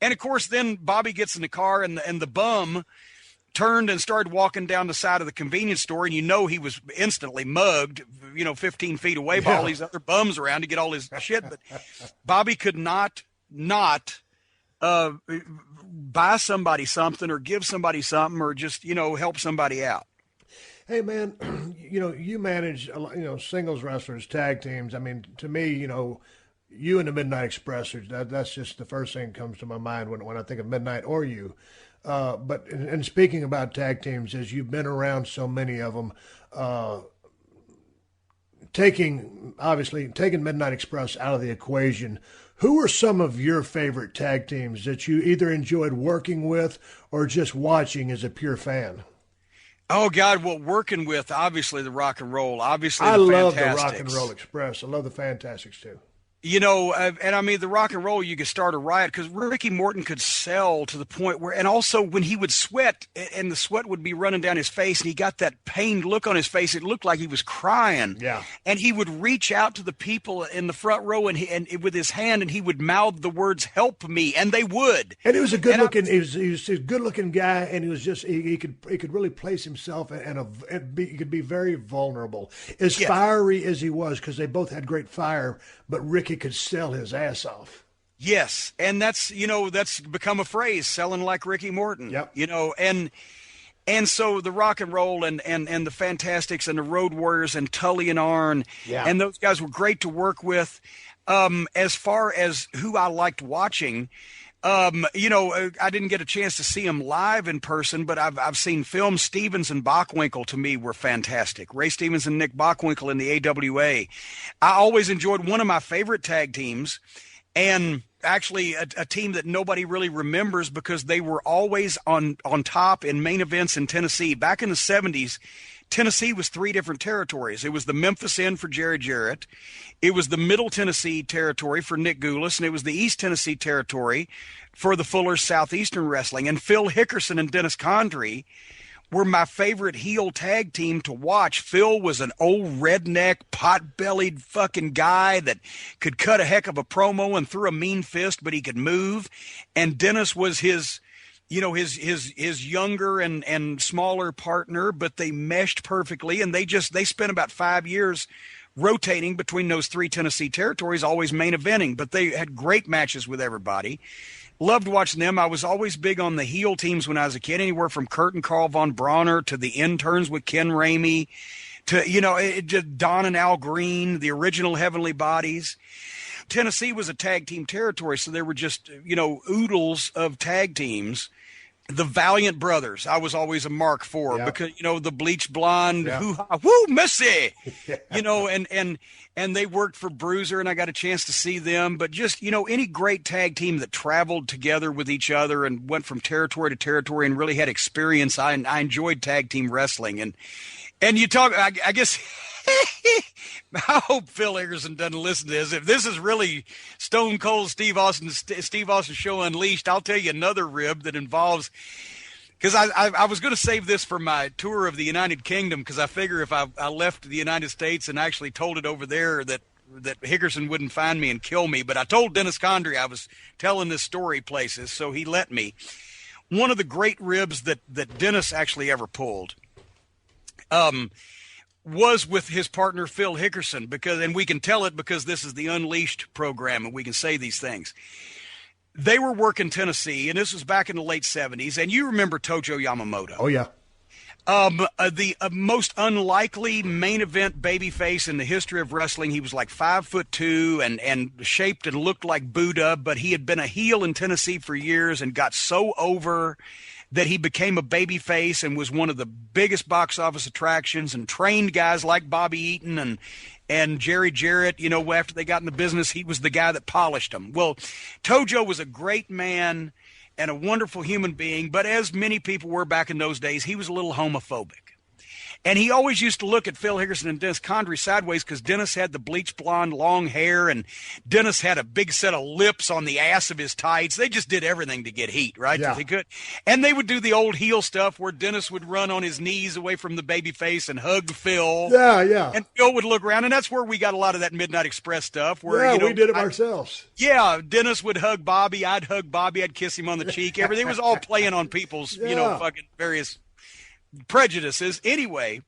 And of course, then Bobby gets in the car and the bum turned and started walking down the side of the convenience store, and he was instantly mugged, 15 feet away by all these other bums around to get all his shit. But Bobby could not buy somebody something or give somebody something or just, help somebody out. Hey, man, you manage, singles wrestlers, tag teams. I mean, to me, you and the Midnight Express, that's just the first thing that comes to my mind when I think of Midnight or you. But speaking about tag teams, as you've been around so many of them, taking Midnight Express out of the equation, who are some of your favorite tag teams that you either enjoyed working with or just watching as a pure fan? Oh, God, well, working with, obviously, the Rock and Roll, obviously I the love the Fantastics. Rock and Roll Express. I love the Fantastics, too. And I mean, the Rock and Roll, you could start a riot because Ricky Morton could sell to the point where, and also when he would sweat and the sweat would be running down his face and he got that pained look on his face, it looked like he was crying. Yeah. And he would reach out to the people in the front row and with his hand and he would mouth the words, help me. And they would. And he was a good looking, he was a good looking guy. And he was just, he could really place himself he could be very vulnerable. As fiery as he was, because they both had great fire, but Ricky could sell his ass off. Yes, and that's become a phrase, selling like Ricky Morton. Yep. And so the Rock and Roll and the Fantastics and the Road Warriors and Tully and Arn, and those guys were great to work with. As far as who I liked watching, you know, I didn't get a chance to see them live in person, but I've seen films. Stevens and Bockwinkel to me were fantastic. Ray Stevens and Nick Bockwinkel in the AWA. I always enjoyed one of my favorite tag teams, and actually a team that nobody really remembers because they were always on top in main events in Tennessee. Back in the 70s, Tennessee was 3 different territories. It was the Memphis End for Jerry Jarrett. It was the Middle Tennessee territory for Nick Goulas, and it was the East Tennessee territory for the Fullers Southeastern Wrestling. And Phil Hickerson and Dennis Condrey were my favorite heel tag team to watch. Phil was an old redneck, pot-bellied fucking guy that could cut a heck of a promo and threw a mean fist, but he could move. And Dennis was his younger and smaller partner, but they meshed perfectly. And they spent about 5 years rotating between those 3 Tennessee territories, always main eventing, but they had great matches with everybody. Loved watching them. I was always big on the heel teams when I was a kid, anywhere from Kurt and Carl von Bronner to the interns with Ken Ramey to, you know, Don and Al Green, the original Heavenly Bodies. Tennessee was a tag team territory, so there were just, you know, oodles of tag teams. The Valiant Brothers, I was always a mark for because, you know, the bleach blonde, woo, Missy, you know, and they worked for Bruiser, and I got a chance to see them. But just, you know, any great tag team that traveled together with each other and went from territory to territory and really had experience, I enjoyed tag team wrestling. And you talk, I guess, I hope Phil Hickerson doesn't listen to this. If this is really Stone Cold Steve Austin Show Unleashed, I'll tell you another rib that involves, because I was going to save this for my tour of the United Kingdom, because I figure if I left the United States and actually told it over there that Hickerson wouldn't find me and kill me. But I told Dennis Condrey I was telling this story places, so he let me. One of the great ribs that Dennis actually ever pulled was with his partner Phil Hickerson, and we can tell it because this is the Unleashed program and we can say these things. They were working Tennessee, and this was back in the late 70s, and you remember Tojo Yamamoto. Oh, yeah. The most unlikely main event babyface in the history of wrestling. He was like 5'2" and shaped and looked like Buddha, but he had been a heel in Tennessee for years and got so over that he became a babyface and was one of the biggest box office attractions and trained guys like Bobby Eaton and Jerry Jarrett. You know, after they got in the business, he was the guy that polished them. Well, Tojo was a great man and a wonderful human being, but as many people were back in those days, he was a little homophobic. And he always used to look at Phil Hickerson and Dennis Condrey sideways because Dennis had the bleach blonde long hair and Dennis had a big set of lips on the ass of his tights. They just did everything to get heat, right? Yeah. They could. And they would do the old heel stuff where Dennis would run on his knees away from the baby face and hug Phil. Yeah, yeah. And Phil would look around, and that's where we got a lot of that Midnight Express stuff. Where, you know, we did it ourselves. Yeah, Dennis would hug Bobby. I'd hug Bobby. I'd kiss him on the cheek. Everything was all playing on people's, you know, fucking various prejudices. Anyway,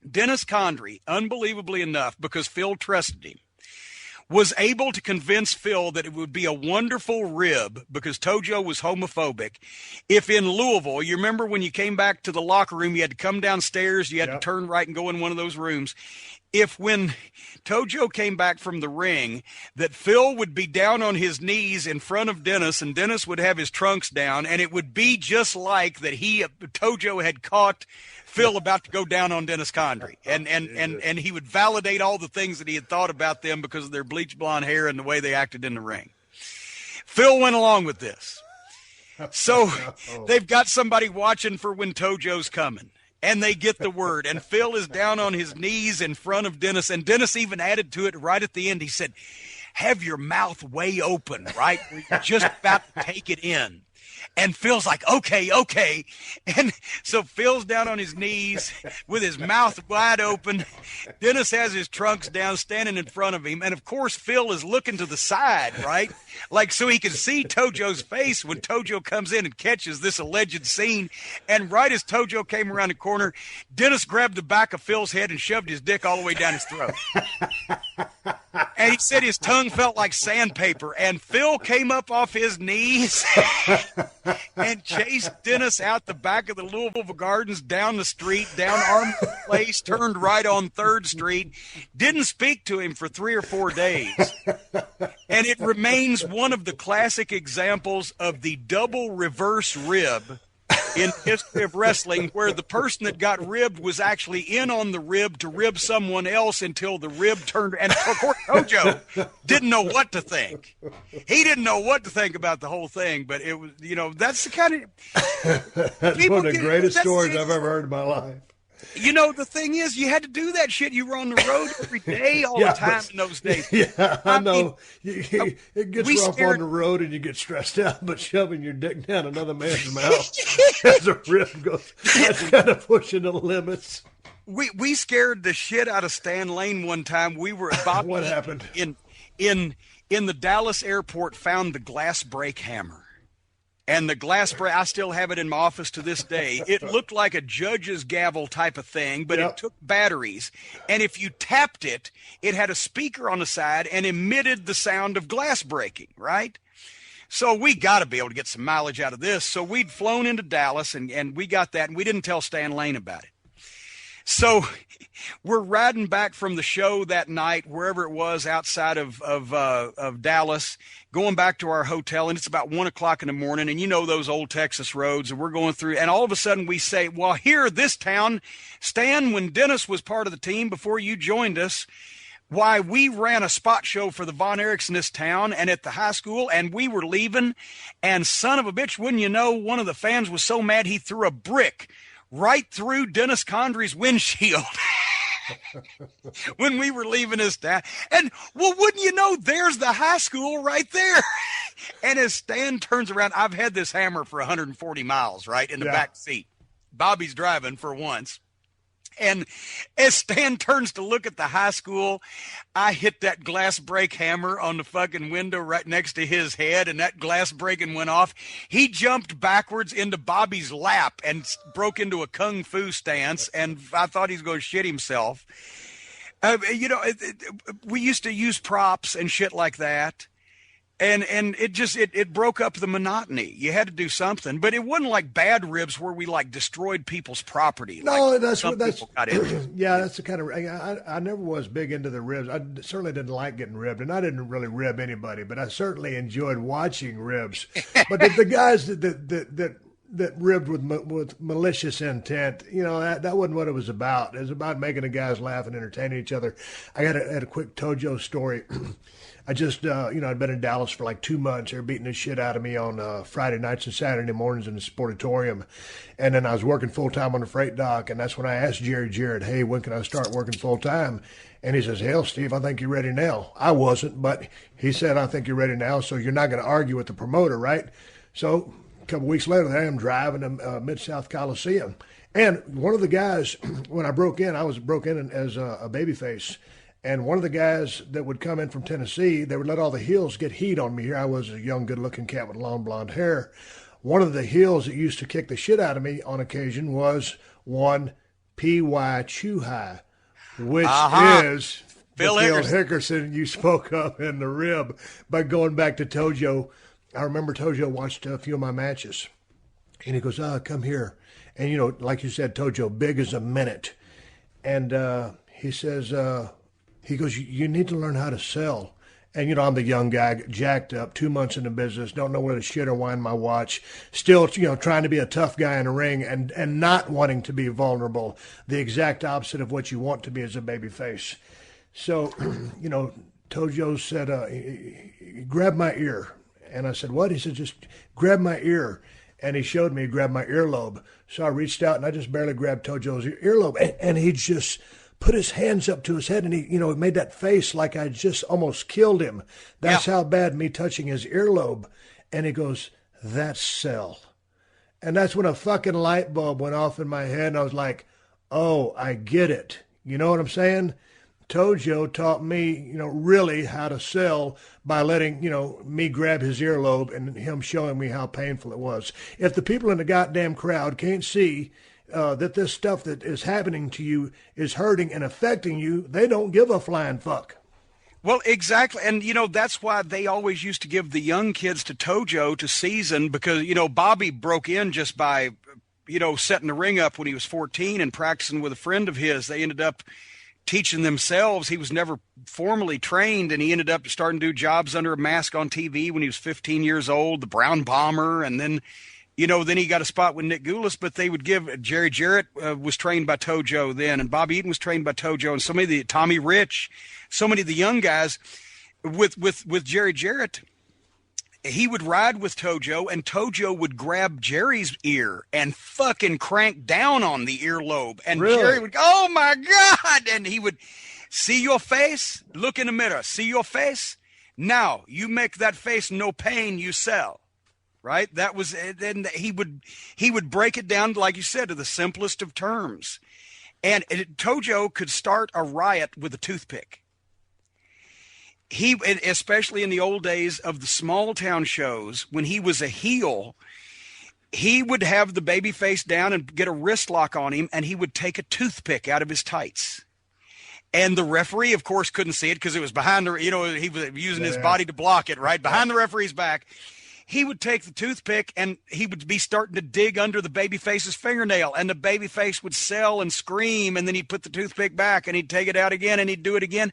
Dennis Condrey, unbelievably enough, because Phil trusted him, was able to convince Phil that it would be a wonderful rib, because Tojo was homophobic, if in Louisville, you remember when you came back to the locker room, you had to come downstairs, you had to turn right and go in one of those rooms. If when Tojo came back from the ring, that Phil would be down on his knees in front of Dennis, and Dennis would have his trunks down, and it would be just like that Tojo had caught Phil about to go down on Dennis Condrey, and he would validate all the things that he had thought about them because of their bleach blonde hair and the way they acted in the ring. Phil went along with this. So they've got somebody watching for when Tojo's coming. And they get the word, and Phil is down on his knees in front of Dennis, and Dennis even added to it right at the end. He said, have your mouth way open, right? You're just about to take it in. And Phil's like, okay. And so Phil's down on his knees with his mouth wide open. Dennis has his trunks down, standing in front of him. And, of course, Phil is looking to the side, right? Like, so he can see Tojo's face when Tojo comes in and catches this alleged scene. And right as Tojo came around the corner, Dennis grabbed the back of Phil's head and shoved his dick all the way down his throat. And he said his tongue felt like sandpaper. And Phil came up off his knees and chased Dennis out the back of the Louisville Gardens, down the street, down Armory Place, turned right on 3rd Street, didn't speak to him for 3 or 4 days. And it remains one of the classic examples of the double reverse rib in history of wrestling, where the person that got ribbed was actually in on the rib to rib someone else until the rib turned. And of course, Tojo didn't know what to think. He didn't know what to think about the whole thing. But it was, that's the kind of that's one of the greatest stories I've ever heard in my life. The thing is, you had to do that shit. You were on the road every day, all the time in those days. Yeah, I know. It gets rough on the road and you get stressed out, but shoving your dick down another man's mouth as a rib goes, that's kind of pushing the limits. We scared the shit out of Stan Lane one time. We were about what happened? In the Dallas airport, found the glass brake hammer. And the glass brake, I still have it in my office to this day. It looked like a judge's gavel type of thing, but It took batteries. And if you tapped it, it had a speaker on the side and emitted the sound of glass breaking, right? So we got to be able to get some mileage out of this. So we'd flown into Dallas, and we got that, and we didn't tell Stan Lane about it. So we're riding back from the show that night, wherever it was outside of Dallas, going back to our hotel, and it's about 1 o'clock in the morning, and those old Texas roads, and we're going through, and all of a sudden we say, well, here, this town, Stan, when Dennis was part of the team before you joined us, why, we ran a spot show for the Von Erichs in this town and at the high school, and we were leaving, and son of a bitch, wouldn't you know, one of the fans was so mad he threw a brick right through Dennis Condry's windshield when we were leaving his town. And, well, wouldn't you know, there's the high school right there. And as Stan turns around, I've had this hammer for 140 miles, right, in the back seat. Bobby's driving for once. And as Stan turns to look at the high school, I hit that glass break hammer on the fucking window right next to his head, and that glass breaking went off. He jumped backwards into Bobby's lap and broke into a kung fu stance, and I thought he was going to shit himself. We used to use props and shit like that. And it broke up the monotony. You had to do something, but it wasn't like bad ribs where we like destroyed people's property. No, like that's yeah, that's the kind of. I never was big into the ribs. I certainly didn't like getting ribbed, and I didn't really rib anybody, but I certainly enjoyed watching ribs. But the guys that ribbed with malicious intent, that wasn't what it was about. It was about making the guys laugh and entertaining each other. I had a quick Tojo story. I just, I'd been in Dallas for like 2 months. They were beating the shit out of me on Friday nights and Saturday mornings in the Sportatorium. And then I was working full-time on the freight dock, and that's when I asked Jerry Jarrett, hey, when can I start working full-time? And he says, hell, Steve, I think you're ready now. I wasn't, but he said, I think you're ready now, so you're not going to argue with the promoter, right? So a couple weeks later, there I am driving to Mid-South Coliseum. And one of the guys, when I broke in, I was broke in as a babyface. And one of the guys that would come in from Tennessee, they would let all the heels get heat on me. Here I was, a young, good-looking cat with long blonde hair. One of the heels that used to kick the shit out of me on occasion was one P.Y. Chuhai, which is Phil Hickerson you spoke of in the rib. But going back to Tojo, I remember Tojo watched a few of my matches. And he goes, come here. And, like you said, Tojo, big as a minute. And he says... he goes, you need to learn how to sell. And, I'm the young guy, jacked up, 2 months in the business, don't know where to shit or wind my watch, still, trying to be a tough guy in the ring and not wanting to be vulnerable, the exact opposite of what you want to be as a babyface. So, Tojo said, grab my ear. And I said, what? He said, just grab my ear. And he showed me, grab my earlobe. So I reached out and I just barely grabbed Tojo's earlobe. And he just put his hands up to his head, and he, made that face like I just almost killed him. That's how bad me touching his earlobe. And he goes, that's sell. And that's when a fucking light bulb went off in my head, and I was like, oh, I get it. You know what I'm saying? Tojo taught me, really how to sell by letting, me grab his earlobe and him showing me how painful it was. If the people in the goddamn crowd can't see that this stuff that is happening to you is hurting and affecting you, they don't give a flying fuck. Well, exactly. And, that's why they always used to give the young kids to Tojo to season because, Bobby broke in just by, setting the ring up when he was 14 and practicing with a friend of his. They ended up teaching themselves. He was never formally trained, and he ended up starting to do jobs under a mask on TV when he was 15 years old, the Brown Bomber, and then then he got a spot with Nick Goulas, but they would give Jerry Jarrett was trained by Tojo then, and Bob Eaton was trained by Tojo, and so many of the Tommy Rich, so many of the young guys with Jerry Jarrett, he would ride with Tojo, and Tojo would grab Jerry's ear and fucking crank down on the earlobe, and Really? Jerry would go, "Oh my God!" And he would see your face, look in the mirror, see your face. Now you make that face no pain, you sell. Right? That was, then he would break it down, like you said, to the simplest of terms. And Tojo could start a riot with a toothpick. He, especially in the old days of the small town shows, when he was a heel, he would have the baby face down and get a wrist lock on him, and he would take a toothpick out of his tights. And the referee, of course, couldn't see it because it was behind the, he was using his body to block it, right? Behind the referee's back. He would take the toothpick and he would be starting to dig under the babyface's fingernail, and the babyface would sell and scream, and then he'd put the toothpick back and he'd take it out again and he'd do it again.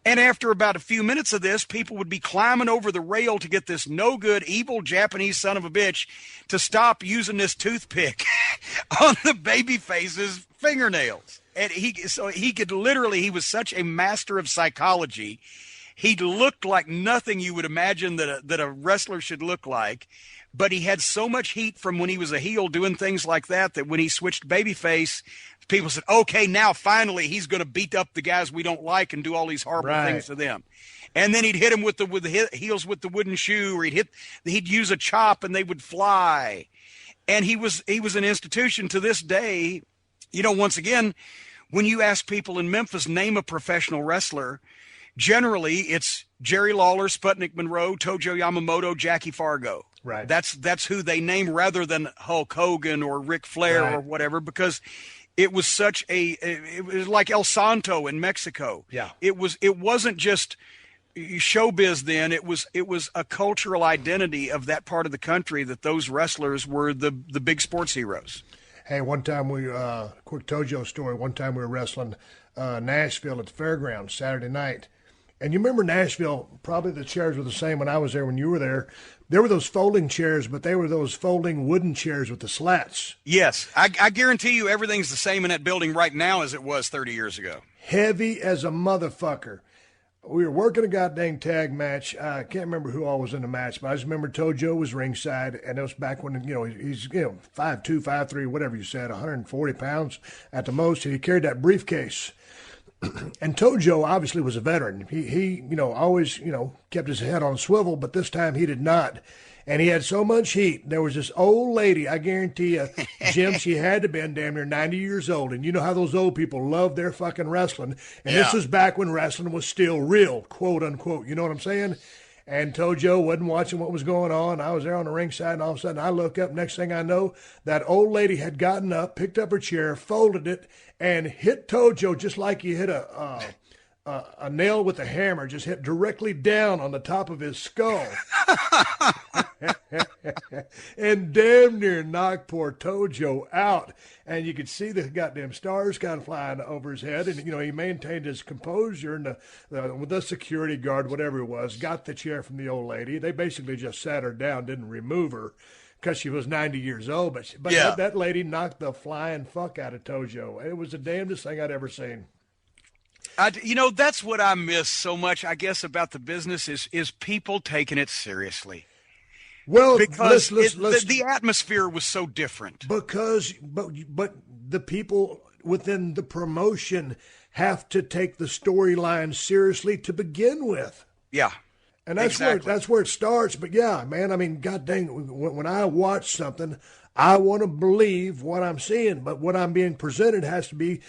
And after about a few minutes of this, people would be climbing over the rail to get this no good, evil Japanese son of a bitch to stop using this toothpick on the babyface's fingernails. And he was such a master of psychology. He looked like nothing you would imagine that a wrestler should look like, but he had so much heat from when he was a heel doing things like that when he switched babyface, people said, okay, now finally he's going to beat up the guys we don't like and do all these horrible things to them. And then he'd hit him with the heels with the wooden shoe, or he'd use a chop and they would fly. And he was an institution to this day. Once again, when you ask people in Memphis, name a professional wrestler, generally, it's Jerry Lawler, Sputnik Monroe, Tojo Yamamoto, Jackie Fargo. Right. That's who they name rather than Hulk Hogan or Ric Flair or whatever, because it was it was like El Santo in Mexico. Yeah. It wasn't just showbiz then. It was a cultural identity of that part of the country that those wrestlers were the big sports heroes. Hey, one time quick Tojo story. One time we were wrestling Nashville at the fairgrounds Saturday night. And you remember Nashville, probably the chairs were the same when I was there, when you were there. There were those folding chairs, but they were those folding wooden chairs with the slats. Yes. I guarantee you everything's the same in that building right now as it was 30 years ago. Heavy as a motherfucker. We were working a goddamn tag match. I can't remember who all was in the match, but I just remember Tojo was ringside, and it was back when, he's 5'2", 5'3", whatever you said, 140 pounds at the most, and he carried that briefcase. And Tojo obviously was a veteran. He always, kept his head on a swivel, but this time he did not. And he had so much heat. There was this old lady, I guarantee you, Jim, she had to have been damn near 90 years old. And you know how those old people love their fucking wrestling. And This was back when wrestling was still real, quote unquote. You know what I'm saying? And Tojo wasn't watching what was going on. I was there on the ringside, and all of a sudden I look up. Next thing I know, that old lady had gotten up, picked up her chair, folded it, and hit Tojo just like you hit a nail with a hammer, just hit directly down on the top of his skull. And damn near knocked poor Tojo out. And you could see the goddamn stars kind of flying over his head. And, he maintained his composure. And the security guard, whatever it was, got the chair from the old lady. They basically just sat her down, didn't remove her because she was 90 years old. But that lady knocked the flying fuck out of Tojo. It was the damnedest thing I'd ever seen. That's what I miss so much, I guess, about the business is people taking it seriously. Well, because the atmosphere was so different. But the people within the promotion have to take the storyline seriously to begin with. Yeah. And that's where it starts. But yeah, man, I mean, god dang, when I watch something, I want to believe what I'm seeing, but what I'm being presented has to be,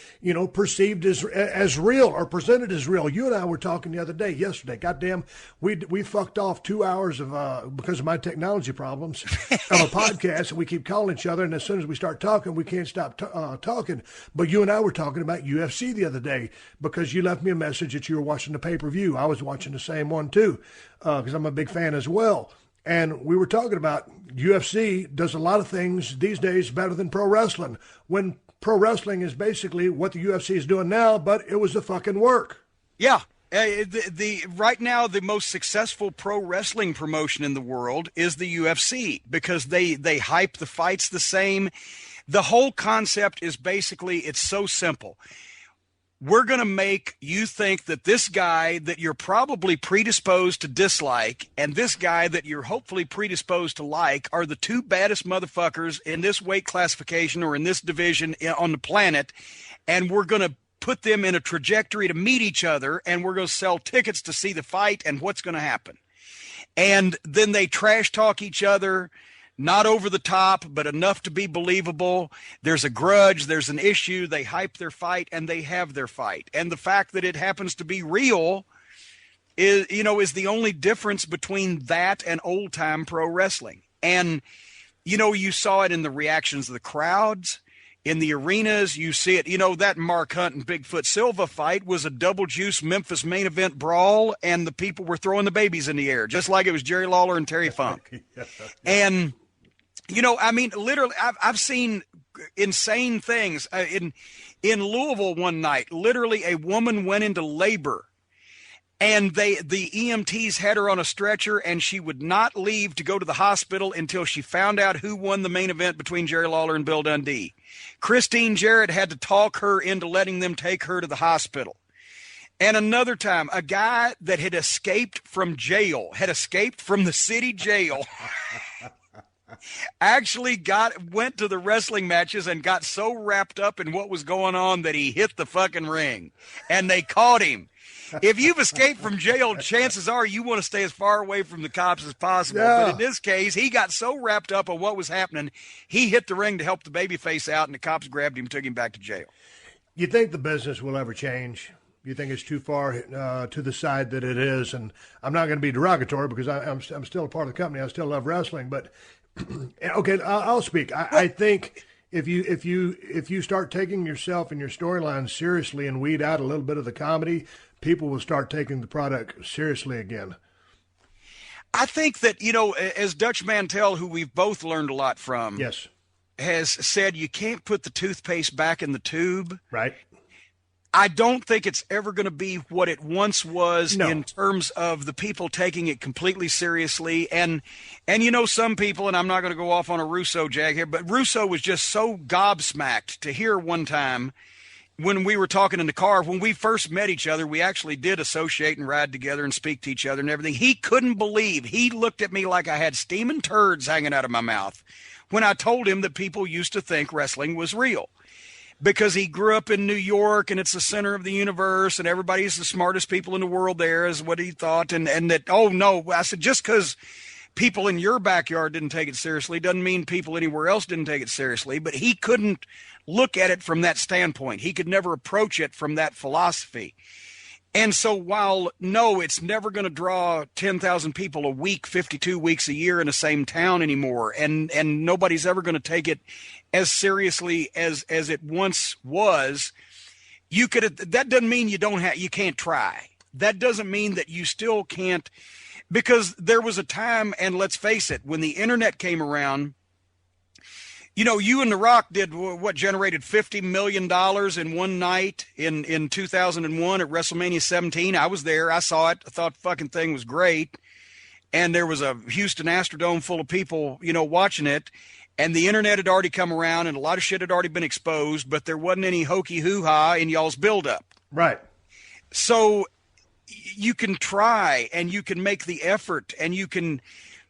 perceived as real or presented as real. You and I were talking the other day, yesterday. Goddamn, we fucked off 2 hours of because of my technology problems of a podcast, and we keep calling each other. And as soon as we start talking, we can't stop talking. But you and I were talking about UFC the other day because you left me a message that you were watching the pay-per-view. I was watching the same one too because I'm a big fan as well. And we were talking about UFC does a lot of things these days better than pro wrestling, when pro wrestling is basically what the UFC is doing now, but it was the fucking work. Yeah. Right now, the most successful pro wrestling promotion in the world is the UFC because they hype the fights the same. The whole concept is basically, it's so simple. We're going to make you think that this guy that you're probably predisposed to dislike and this guy that you're hopefully predisposed to like are the two baddest motherfuckers in this weight classification or in this division on the planet. And we're going to put them in a trajectory to meet each other, and we're going to sell tickets to see the fight and what's going to happen. And then they trash talk each other. Not over the top, but enough to be believable. There's a grudge. There's an issue. They hype their fight, and they have their fight. And the fact that it happens to be real is the only difference between that and old-time pro wrestling. And, you saw it in the reactions of the crowds, in the arenas. You see it. That Mark Hunt and Bigfoot Silva fight was a double-juice Memphis main event brawl, and the people were throwing the babies in the air, just like it was Jerry Lawler and Terry Funk. And literally, I've seen insane things. In Louisville one night, literally a woman went into labor, and the EMTs had her on a stretcher, and she would not leave to go to the hospital until she found out who won the main event between Jerry Lawler and Bill Dundee. Christine Jarrett had to talk her into letting them take her to the hospital. And another time, a guy that had escaped from the city jail, actually went to the wrestling matches and got so wrapped up in what was going on that he hit the fucking ring, and they caught him. If you've escaped from jail, chances are you want to stay as far away from the cops as possible. Yeah. But in this case, he got so wrapped up on what was happening, he hit the ring to help the babyface out, and the cops grabbed him and took him back to jail. You think the business will ever change? You think it's too far to the side that it is? And I'm not going to be derogatory because I'm still a part of the company. I still love wrestling, but okay, I'll speak. I think if you start taking yourself and your storyline seriously and weed out a little bit of the comedy, people will start taking the product seriously again. I think that, as Dutch Mantell, who we've both learned a lot from, yes, has said, you can't put the toothpaste back in the tube. Right. I don't think it's ever going to be what it once was in terms of the people taking it completely seriously. And some people, and I'm not going to go off on a Russo jag here, but Russo was just so gobsmacked to hear one time when we were talking in the car, when we first met each other, we actually did associate and ride together and speak to each other and everything. He couldn't believe, he looked at me like I had steaming turds hanging out of my mouth when I told him that people used to think wrestling was real. Because he grew up in New York and it's the center of the universe and everybody's the smartest people in the world there is what he thought. And that, oh no, I said, just because people in your backyard didn't take it seriously doesn't mean people anywhere else didn't take it seriously. But he couldn't look at it from that standpoint. He could never approach it from that philosophy. And so while, no, it's never going to draw 10,000 people a week, 52 weeks a year in the same town anymore, and nobody's ever going to take it as seriously as it once was, that doesn't mean you can't try. That doesn't mean that you still can't, because there was a time, and let's face it, when the internet came around, you and The Rock did what generated $50 million in one night in 2001 at WrestleMania 17. I was there. I saw it. I thought the fucking thing was great. And there was a Houston Astrodome full of people, watching it. And the internet had already come around and a lot of shit had already been exposed, but there wasn't any hokey hoo-ha in y'all's buildup. Right. So you can try and you can make the effort and you can...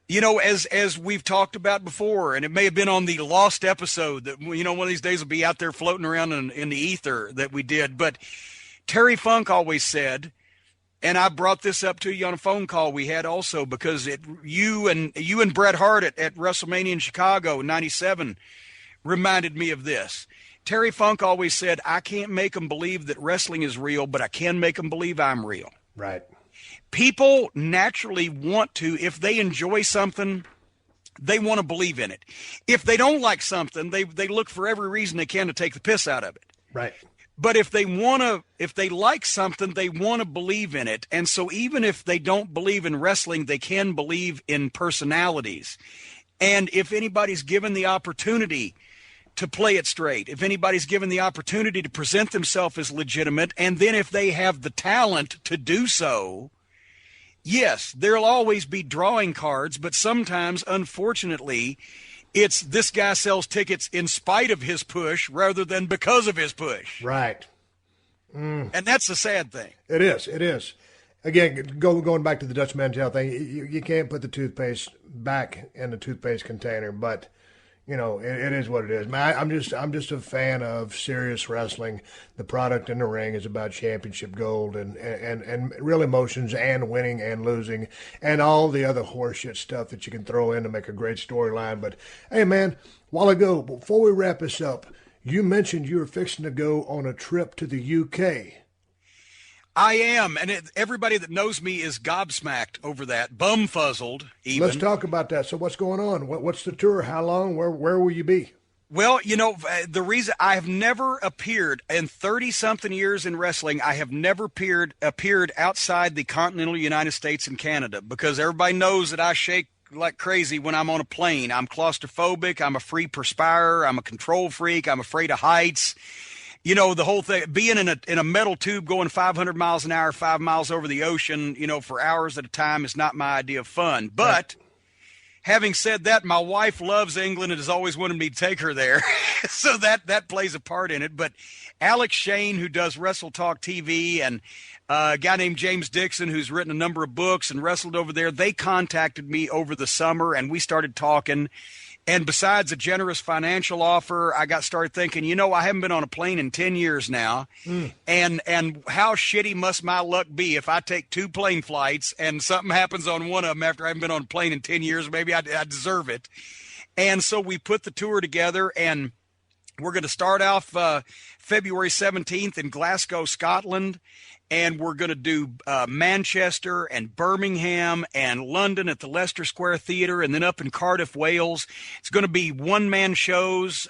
as we've talked about before, and it may have been on the lost episode that, one of these days will be out there floating around in the ether that we did. But Terry Funk always said, And I brought this up to you on a phone call we had also, because you and Bret Hart at WrestleMania in Chicago in '97 reminded me of this. Terry Funk always said, I can't make them believe that wrestling is real, but I can make them believe I'm real. Right. People naturally want to, if they enjoy something, they want to believe in it. If they don't like something, they look for every reason they can to take the piss out of it. Right. But if they like something, they want to believe in it. And so even if they don't believe in wrestling, they can believe in personalities. And if anybody's given the opportunity to play it straight, if anybody's given the opportunity to present themselves as legitimate, and then if they have the talent to do so, yes, there'll always be drawing cards, but sometimes, unfortunately, it's this guy sells tickets in spite of his push rather than because of his push. Right. And that's the sad thing. It is. It is. Again, going back to the Dutch Mantel thing, you can't put the toothpaste back in the toothpaste container, but you know, it is what it is. Man, I'm just a fan of serious wrestling. The product in the ring is about championship gold and real emotions and winning and losing and all the other horseshit stuff that you can throw in to make a great storyline. But hey, man, a while ago, before we wrap this up, you mentioned you were fixing to go on a trip to the UK. I am, and everybody that knows me is gobsmacked over that, bumfuzzled even. Let's talk about that. So what's going on? What's the tour? How long? Where will you be? Well, you know, the reason I have never appeared in 30-something years in wrestling, I have never appeared outside the continental United States and Canada, because everybody knows that I shake like crazy when I'm on a plane. I'm claustrophobic. I'm a free perspirer. I'm a control freak. I'm afraid of heights. You know, the whole thing, being in a metal tube going 500 miles an hour, 5 miles over the ocean, you know, for hours at a time is not my idea of fun. But having said that, my wife loves England and has always wanted me to take her there. So that plays a part in it. But Alex Shane, who does Wrestle Talk TV, and a guy named James Dixon, who's written a number of books and wrestled over there, they contacted me over the summer and we started talking. And besides a generous financial offer, I got started thinking, you know, I haven't been on a plane in 10 years now. And how shitty must my luck be if I take 2 plane flights and something happens on one of them after I haven't been on a plane in 10 years? Maybe I deserve it. And so we put the tour together, and we're going to start off February 17th in Glasgow, Scotland. And we're going to do Manchester and Birmingham and London at the Leicester Square Theatre, and then up in Cardiff, Wales. It's going to be one-man shows,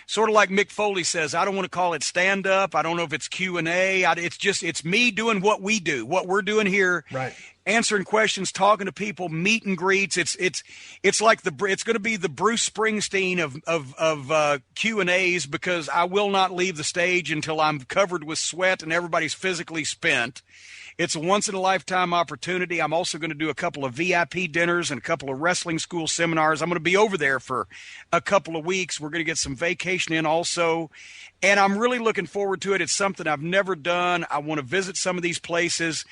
sort of like Mick Foley says. I don't want to call it stand-up. I don't know if it's Q&A. It's me doing what we do, what we're doing here. Right. Answering questions, talking to people, meet and greets. It's like it's going to be the Bruce Springsteen of Q&As, because I will not leave the stage until I'm covered with sweat and everybody's physically spent. It's a once-in-a-lifetime opportunity. I'm also going to do a couple of VIP dinners and a couple of wrestling school seminars. I'm going to be over there for a couple of weeks. We're going to get some vacation in also, and I'm really looking forward to it. It's something I've never done. I want to visit some of these places.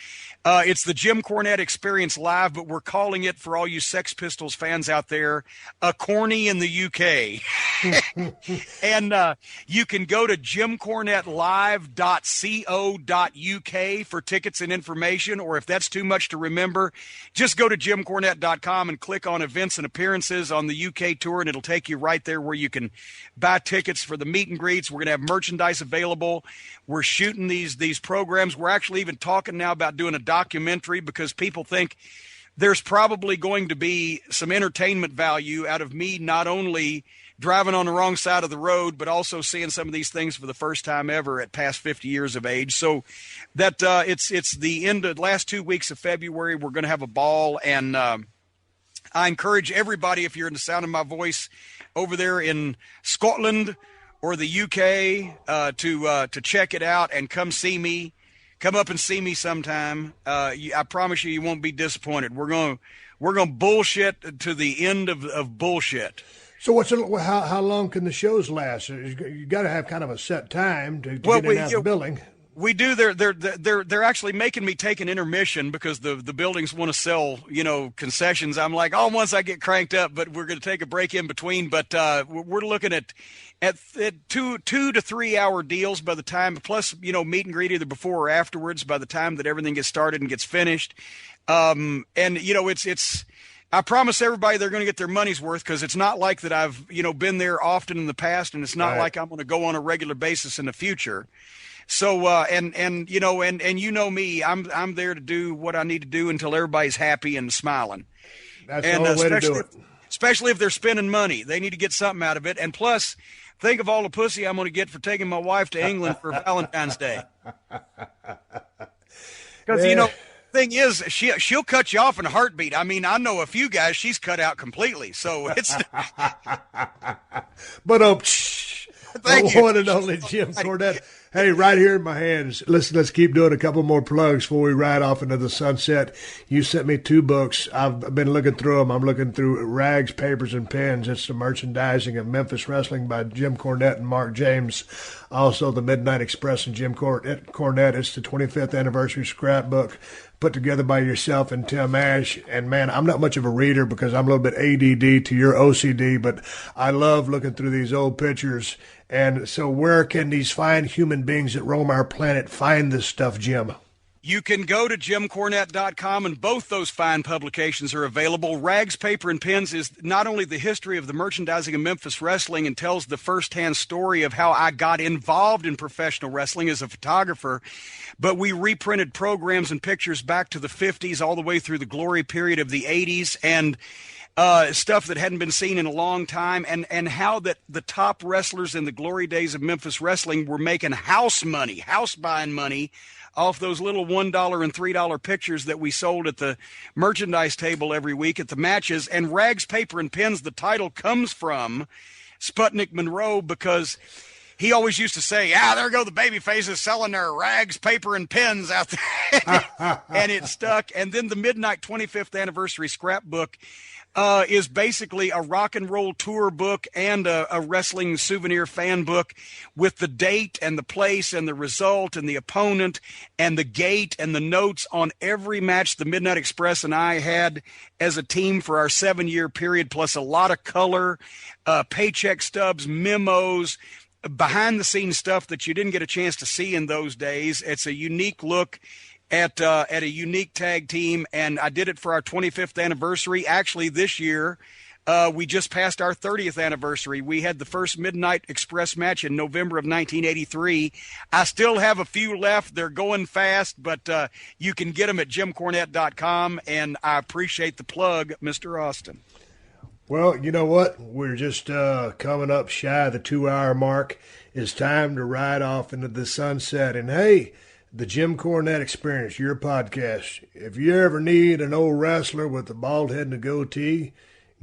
It's the Jim Cornette Experience Live, but we're calling it, for all you Sex Pistols fans out there, a corny in the UK. And you can go to jimcornettelive.co.uk for tickets and information, or if that's too much to remember, just go to jimcornette.com and click on events and appearances on the UK tour, and it'll take you right there where you can buy tickets for the meet and greets. We're going to have merchandise available. We're shooting these programs. We're actually even talking now about doing a documentary, because people think there's probably going to be some entertainment value out of me not only driving on the wrong side of the road, but also seeing some of these things for the first time ever at past 50 years of age. So that it's the end of the last 2 weeks of February. We're going to have a ball, and I encourage everybody, if you're in the sound of my voice over there in Scotland or the UK, to check it out and come see me. Come up and see me sometime. I promise you won't be disappointed. We're going to bullshit to the end of bullshit. So how long can the shows last? You got to have kind of a set time to get in and out of the building. We do. They're actually making me take an intermission because the buildings want to sell, concessions. I'm like, once I get cranked up, but we're going to take a break in between. But we're looking at 2 to 3 hour deals by the time, plus, meet and greet either before or afterwards by the time that everything gets started and gets finished. And it's, I promise everybody they're going to get their money's worth because it's not like that I've, been there often in the past, and it's not Right. like I'm going to go on a regular basis in the future. So, and me, I'm there to do what I need to do until everybody's happy and smiling. That's the only way to do it. Especially if they're spending money, they need to get something out of it. And plus, think of all the pussy I'm going to get for taking my wife to England for Valentine's Day. Because, thing is, she'll cut you off in a heartbeat. I mean, I know a few guys she's cut out completely. So it's. But Thank you. one and only Jim Cornette. Hey, right here in my hands. Let's keep doing a couple more plugs before we ride off into the sunset. You sent me 2 books. I've been looking through them. I'm looking through Rags, Papers, and Pens. It's the merchandising of Memphis Wrestling by Jim Cornette and Mark James. Also, the Midnight Express and Jim Cornette. It's the 25th anniversary scrapbook put together by yourself and Tim Ash. And, man, I'm not much of a reader because I'm a little bit ADD to your OCD, but I love looking through these old pictures. And so where can these fine human beings that roam our planet find this stuff, Jim? You can go to jimcornette.com, and both those fine publications are available. Rags, Paper, and Pens is not only the history of the merchandising of Memphis wrestling and tells the firsthand story of how I got involved in professional wrestling as a photographer, but we reprinted programs and pictures back to the 50s all the way through the glory period of the 80s, and stuff that hadn't been seen in a long time, and how that the top wrestlers in the glory days of Memphis wrestling were making house buying money off those little $1 and $3 pictures that we sold at the merchandise table every week at the matches. And Rags, Paper, and Pens, the title comes from Sputnik Monroe, because he always used to say, there go the baby faces selling their rags, paper, and pens out there. And it stuck. And then the Midnight 25th Anniversary Scrapbook is basically a rock and roll tour book and a wrestling souvenir fan book with the date and the place and the result and the opponent and the gate and the notes on every match the Midnight Express and I had as a team for our 7-year period, plus a lot of color, paycheck stubs, memos, behind the scenes stuff that you didn't get a chance to see in those days. It's a unique look at a unique tag team, and I did it for our 25th anniversary. Actually, this year, we just passed our 30th anniversary. We had the first Midnight Express match in November of 1983. I still have a few left. They're going fast, but you can get them at jimcornette.com, and I appreciate the plug, Mr. Austin. Well, you know what? We're just coming up shy of the 2-hour mark. It's time to ride off into the sunset. And, hey, the Jim Cornette Experience, your podcast. If you ever need an old wrestler with a bald head and a goatee,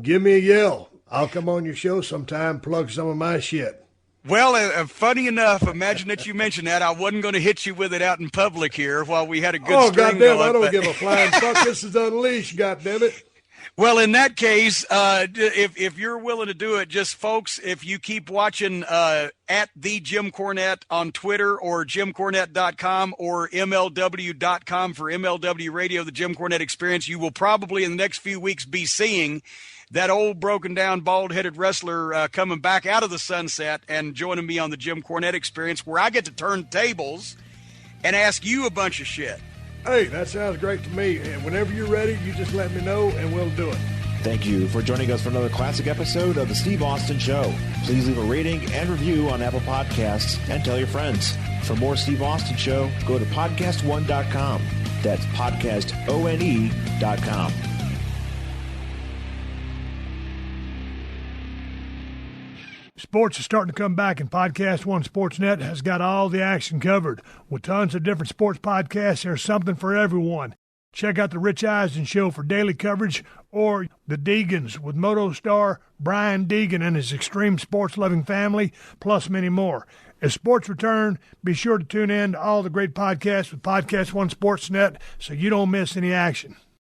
give me a yell. I'll come on your show sometime, plug some of my shit. Well, funny enough, imagine that you mentioned that. I wasn't going to hit you with it out in public here while we had a good string goddamn, going. I don't give a flying fuck. This is Unleashed, goddammit. Well, in that case, if you're willing to do it, just folks, if you keep watching at the Jim Cornette on Twitter or jimcornette.com or MLW.com for MLW Radio, the Jim Cornette Experience, you will probably in the next few weeks be seeing that old broken down, bald-headed wrestler coming back out of the sunset and joining me on the Jim Cornette Experience, where I get to turn tables and ask you a bunch of shit. Hey, that sounds great to me. And whenever you're ready, you just let me know and we'll do it. Thank you for joining us for another classic episode of The Steve Austin Show. Please leave a rating and review on Apple Podcasts and tell your friends. For more Steve Austin Show, go to PodcastOne.com. That's PodcastOne.com. Sports is starting to come back, and Podcast One Sportsnet has got all the action covered. With tons of different sports podcasts, there's something for everyone. Check out the Rich Eisen Show for daily coverage, or the Deegans with Moto star Brian Deegan and his extreme sports-loving family, plus many more. As sports return, be sure to tune in to all the great podcasts with Podcast One Sportsnet so you don't miss any action.